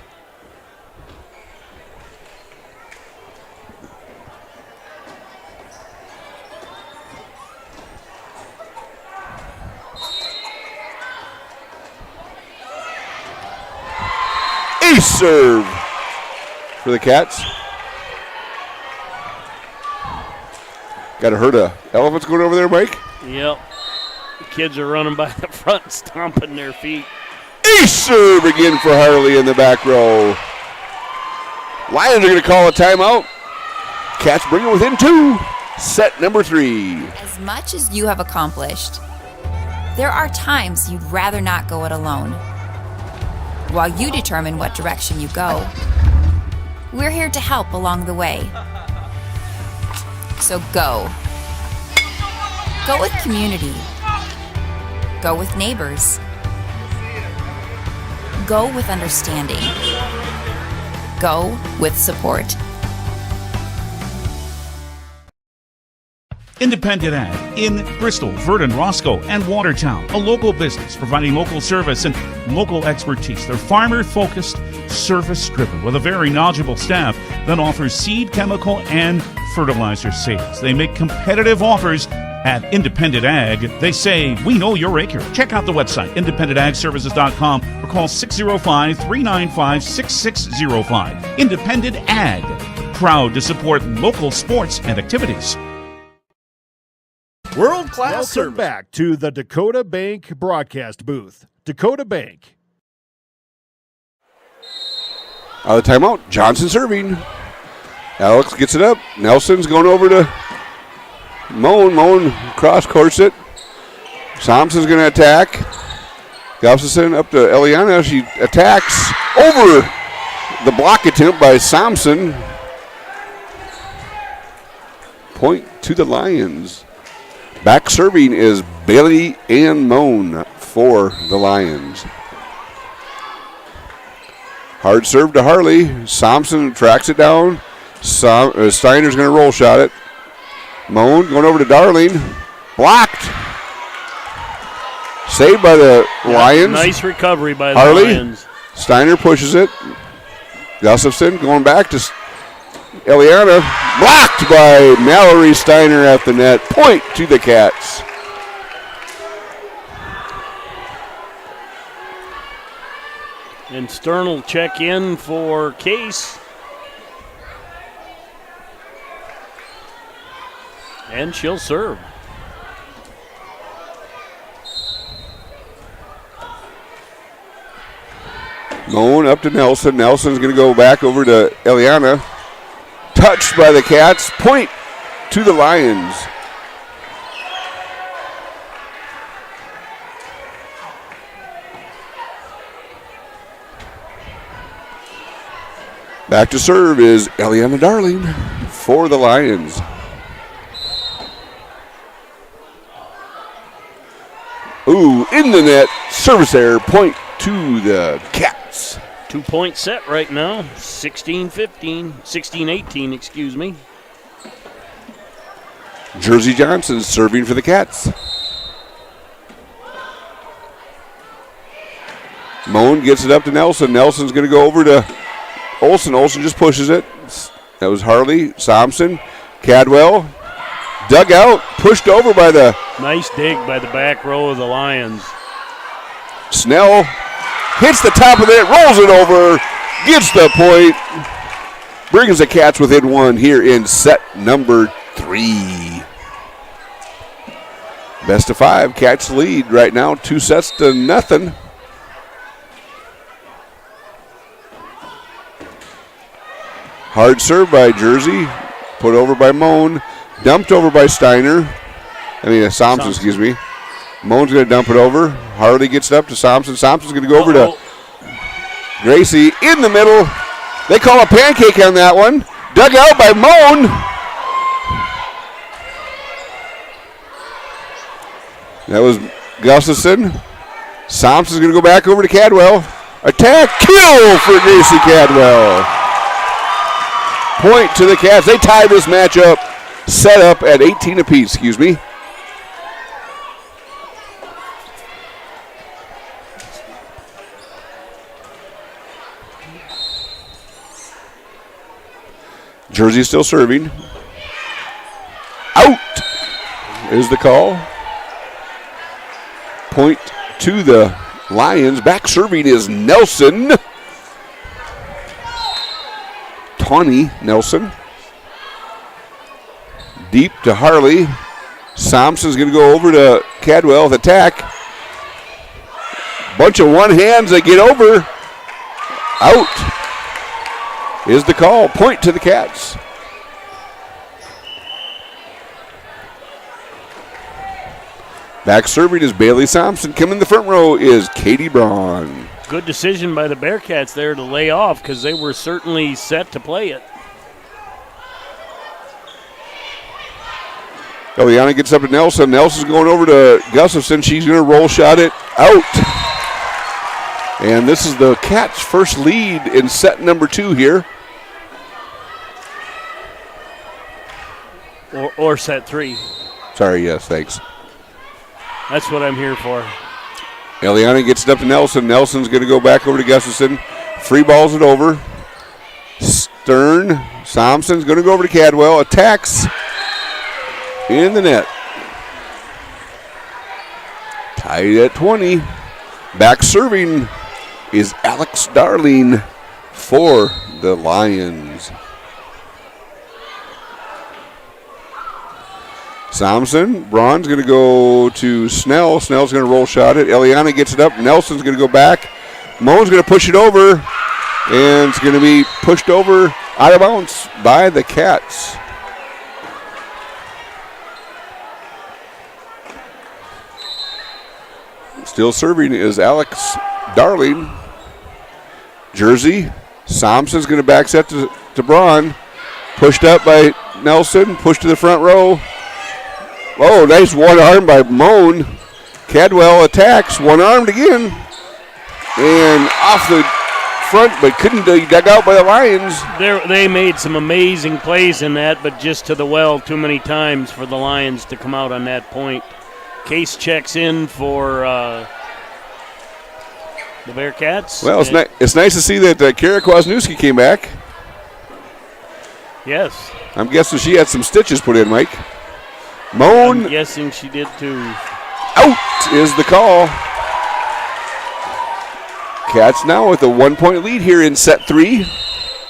Ace serve for the Cats. Got a herd of elephants going over there, Mike? Yep. The kids are running by the front, stomping their feet. Ace serve again for Harley in the back row. Lions are going to call a timeout. Cats bring it within 2. Set number 3. As much as you have accomplished, there are times you'd rather not go it alone. While you determine what direction you go, we're here to help along the way. So go. Go with community. Go with neighbors. Go with understanding. Go with support. Independent Ag in Bristol, Verdon, Roscoe, and Watertown. A local business providing local service and local expertise. They're farmer-focused, service-driven, with a very knowledgeable staff that offers seed, chemical, and fertilizer sales. They make competitive offers at Independent Ag. They say, we know your acre. Check out the website, independentagservices.com, or call 605-395-6605. Independent Ag, proud to support local sports and activities. World-class service. Welcome back to the Dakota Bank broadcast booth. Dakota Bank. Out of timeout, Johnson serving. Alex gets it up. Nelson's going over to Moan. Moan cross-course it. Thompson's going to attack. Gustafson up to Eliana. She attacks over the block attempt by Thompson. Point to the Lions. Back serving is Bailey and Moan for the Lions. Hard serve to Harley. Thompson tracks it down. Steiner's going to roll shot it. Moan going over to Darling. Blocked. Saved by the Lions. Nice recovery by the Harley. Lions. Steiner pushes it. Gustafson going back to Eliana. Blocked by Mallory. Steiner at the net. Point to the Cats. And Stern will check in for Case. And she'll serve. Moan up to Nelson. Nelson's going to go back over to Eliana. Touched by the Cats. Point to the Lions. Back to serve is Eliana Darling for the Lions. Ooh, in the net. Service error. Point to the Cats. 2-point set right now. 16-18, excuse me. Jersey Johnson serving for the Cats. Moan gets it up to Nelson. Nelson's going to go over to Olsen. Olsen just pushes it. That was Harley. Thompson. Cadwell. Dug out. Pushed over by the... Nice dig by the back row of the Lions. Snell hits the top of it. Rolls it over. Gets the point. Brings the Cats within one here in set number 3. Best of 5. Cats lead right now. 2-0. Hard serve by Jersey. Put over by Moan. Dumped over by Thompson, excuse me. Moan's going to dump it over. Harley gets it up to Thompson. Thompson's going to go over to Gracie in the middle. They call a pancake on that one. Dug out by Moan. That was Gustafson. Thompson's going to go back over to Cadwell. Attack, kill for Gracie Cadwell. Point to the Cats. They tie this match up. Set up at 18 apiece, excuse me. Jersey still serving. Out is the call. Point to the Lions. Back serving is Nelson. Tawny Nelson. Deep to Harley. Thompson's going to go over to Cadwell with attack. Bunch of one hands that get over. Out is the call. Point to the Cats. Back serving is Bailey Thompson. Coming in the front row is Katie Braun. Good decision by the Bearcats there to lay off because they were certainly set to play it. Eliana gets up to Nelson. Nelson's going over to Gustafson. She's going to roll shot it out. And this is the Cats' first lead in set number 2 here. Or set 3. Sorry, yes, thanks. That's what I'm here for. Eliana gets it up to Nelson. Nelson's going to go back over to Gustafson. Free balls it over. Stern. Thompson's going to go over to Cadwell. Attacks in the net. Tied at 20. Back serving is Alex Darling for the Lions. Thompson. Braun's going to go to Snell. Snell's going to roll shot it. Eliana gets it up. Nelson's going to go back. Moan's going to push it over. And it's going to be pushed over out of bounds by the Cats. Still serving is Alex Darling. Jersey. Thompson's going to back set to Braun. Pushed up by Nelson. Pushed to the front row. Oh, nice one arm by Moan. Cadwell attacks. One armed again. And off the front, but couldn't be dug out by the Lions. They made some amazing plays in that, but just to the well too many times for the Lions to come out on that point. Case checks in for the Bearcats. Well, it's nice to see that Kara Kwasniewski came back. Yes. I'm guessing she had some stitches put in, Mike. Moan. I'm guessing she did too. Out is the call. Cats now with a 1-point lead here in set 3.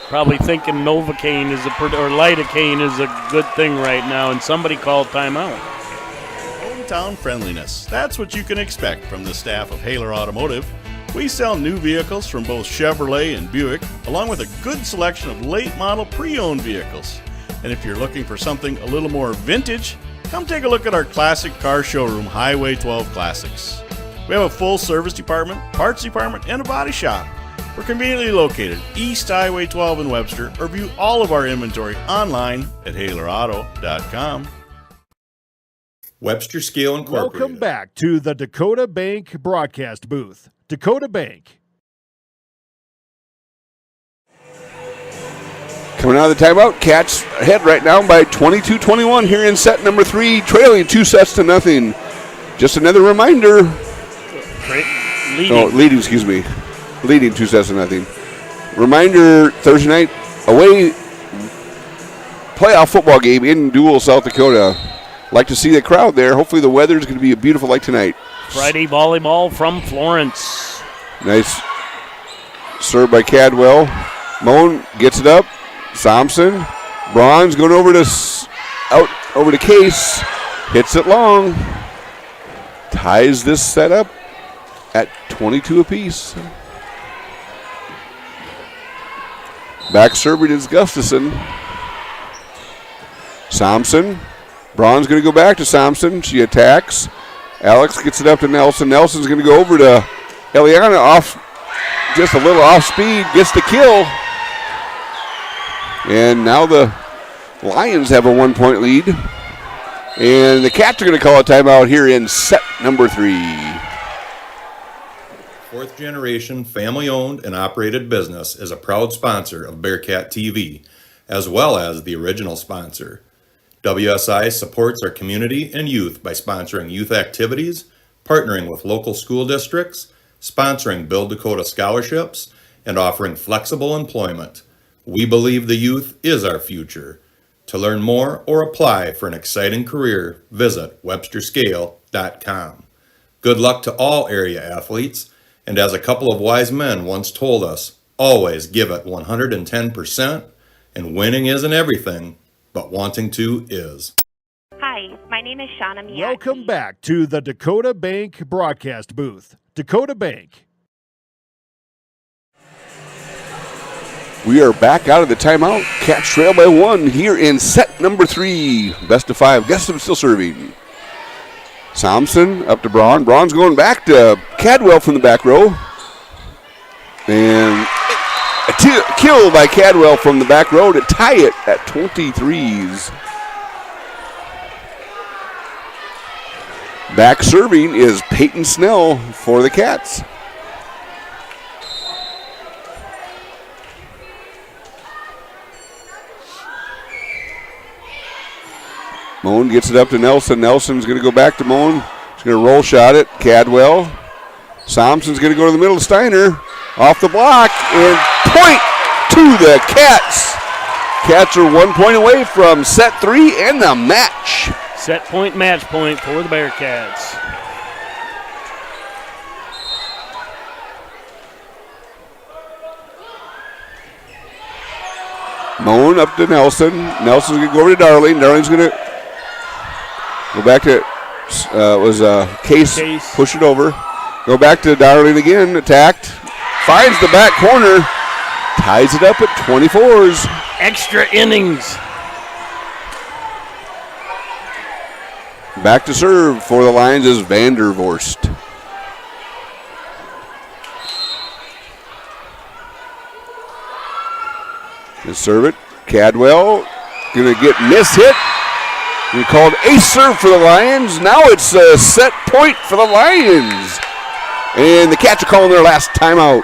Probably thinking Novocaine or lidocaine is a good thing right now, and somebody called timeout. Hometown friendliness. That's what you can expect from the staff of Haler Automotive. We sell new vehicles from both Chevrolet and Buick, along with a good selection of late model pre-owned vehicles. And if you're looking for something a little more vintage, come take a look at our classic car showroom, Highway 12 Classics. We have a full service department, parts department, and a body shop. We're conveniently located East Highway 12 in Webster, or view all of our inventory online at HalerAuto.com. Webster Scale Incorporated. Welcome back to the Dakota Bank broadcast booth. Dakota Bank. Coming out of the timeout, Cats ahead right now by 22-21 here in set number 3, trailing 2-0. Just another reminder. Leading, excuse me. Leading 2-0. Reminder, Thursday night, away playoff football game in Dual, South Dakota. Like to see the crowd there. Hopefully the weather is going to be beautiful like tonight. Friday volleyball from Florence. Nice serve by Cadwell. Moan gets it up. Thompson. Braun's going over to Case. Hits it long. Ties this set up at 22 apiece. Back serving is Gustafson. Thompson. Braun's going to go back to Thompson. She attacks. Alex gets it up to Nelson. Nelson's going to go over to Eliana off, just a little off speed, gets the kill. And now the Lions have a 1-point lead. And the Cats are going to call a timeout here in set number 3. Fourth Generation family-owned and operated business is a proud sponsor of Bearcat TV, as well as the original sponsor. WSI supports our community and youth by sponsoring youth activities, partnering with local school districts, sponsoring Build Dakota scholarships, and offering flexible employment. We believe the youth is our future. To learn more or apply for an exciting career, visit websterscale.com. Good luck to all area athletes, and as a couple of wise men once told us, always give it 110%, and winning isn't everything, but wanting to is. Hi, my name is Shauna Miyake. Welcome back to the Dakota Bank broadcast booth. Dakota Bank. We are back out of the timeout. Cats trail by 1 here in set number 3. Best of 5. Gustafson still serving. Thompson up to Braun. Braun's going back to Cadwell from the back row. And a kill by Cadwell from the back row to tie it at 23s. Back serving is Peyton Snell for the Cats. Moan gets it up to Nelson. Nelson's going to go back to Moan. He's going to roll shot it. Cadwell. Thompson's going to go to the middle of Steiner. Off the block. And point to the Cats. Cats are 1 point away from set 3 and the match. Set point, match point for the Bearcats. Moan up to Nelson. Nelson's going to go over to Darling. Darling's going to go back to, Case. Push it over. Go back to Darling again. Attacked. Finds the back corner. Ties it up at 24s. Extra innings. Back to serve for the Lions is Vandervorst. Let's serve it. Cadwell going to get mishit. We called ace serve for the Lions. Now it's a set point for the Lions. And the Cats are calling their last timeout.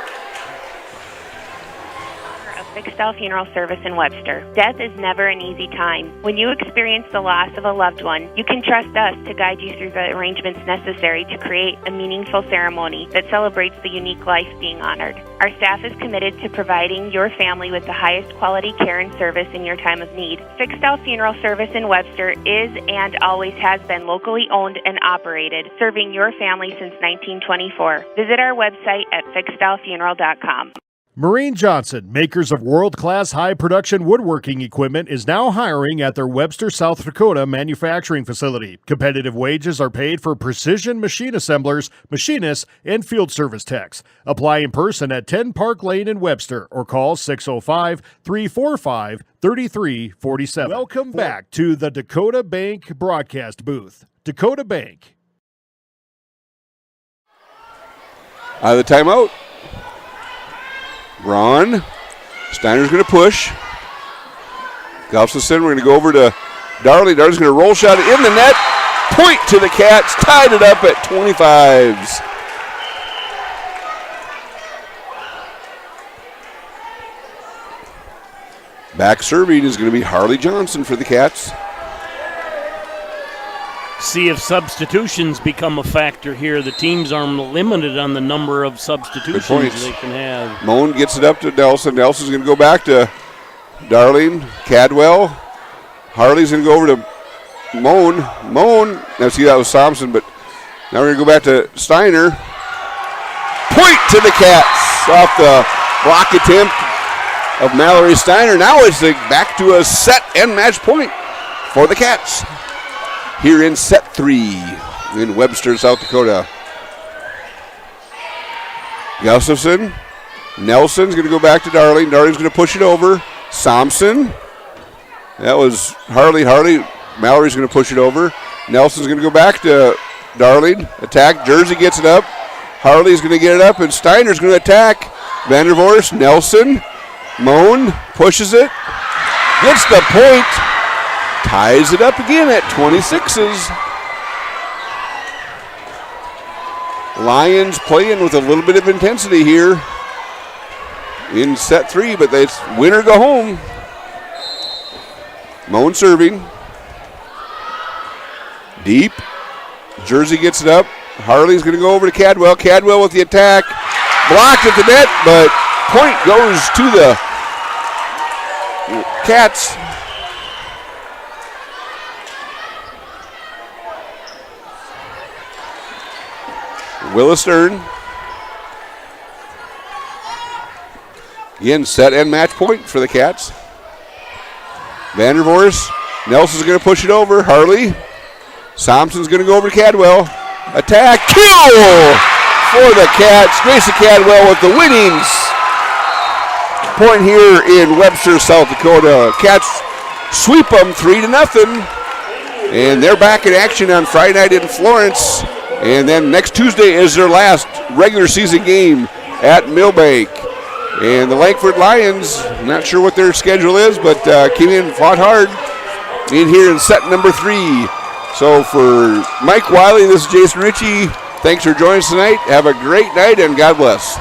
Style Funeral Service in Webster. Death is never an easy time. When you experience the loss of a loved one, you can trust us to guide you through the arrangements necessary to create a meaningful ceremony that celebrates the unique life being honored. Our staff is committed to providing your family with the highest quality care and service in your time of need. Fixed Style Funeral Service in Webster is and always has been locally owned and operated, serving your family since 1924. Visit our website at fixedstylefuneral.com. Marine Johnson, makers of world-class high-production woodworking equipment, is now hiring at their Webster, South Dakota manufacturing facility. Competitive wages are paid for precision machine assemblers, machinists, and field service techs. Apply in person at 10 Park Lane in Webster or call 605-345-3347. Welcome back to the Dakota Bank broadcast booth. Dakota Bank. Out of the timeout. Braun. Steiner's going to push. Gustafson, we're going to go over to Darley. Darley's going to roll shot in the net. Point to the Cats, tied it up at 25s. Back serving is going to be Harley Johnson for the Cats. See if substitutions become a factor here. The teams are limited on the number of substitutions they can have. Moan gets it up to Nelson. Nelson's going to go back to Darling, Cadwell. Harley's going to go over to Moan. Now see, that was Thompson, but now we're going to go back to Steiner. Point to the Cats off the block attempt of Mallory Steiner. Now it's back to a set and match point for the Cats here in set 3 in Webster, South Dakota. Gustafson. Nelson's going to go back to Darling. Darling's going to push it over. Thompson. That was Harley. Mallory's going to push it over. Nelson's going to go back to Darling. Attack. Jersey gets it up. Harley's going to get it up, and Steiner's going to attack. Vandervorst. Nelson. Moan pushes it. Gets the point. Ties it up again at 26s. Lions playing with a little bit of intensity here in set 3, but it's win or go home. Moan serving. Deep. Jersey gets it up. Harley's going to go over to Cadwell. Cadwell with the attack. Blocked at the net, but point goes to the Cats. Willis Stern. Again, set and match point for the Cats. Vandervorst. Nelson's going to push it over. Harley. Thompson's going to go over to Cadwell. Attack. Kill for the Cats. Grayson Cadwell with the winnings. Point here in Webster, South Dakota. Cats sweep them 3-0. And they're back in action on Friday night in Florence. And then next Tuesday is their last regular season game at Millbank. And the Langford Lions, not sure what their schedule is, but came in and fought hard in here in set number 3. So for Mike Wiley, this is Jason Ritchie. Thanks for joining us tonight. Have a great night, and God bless.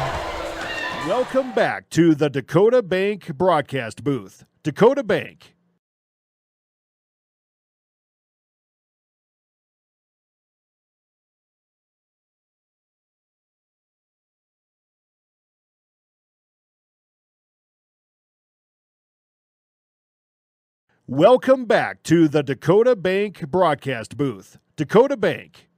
Welcome back to the Dakota Bank broadcast booth. Dakota Bank. Welcome back to the Dakota Bank broadcast booth. Dakota Bank.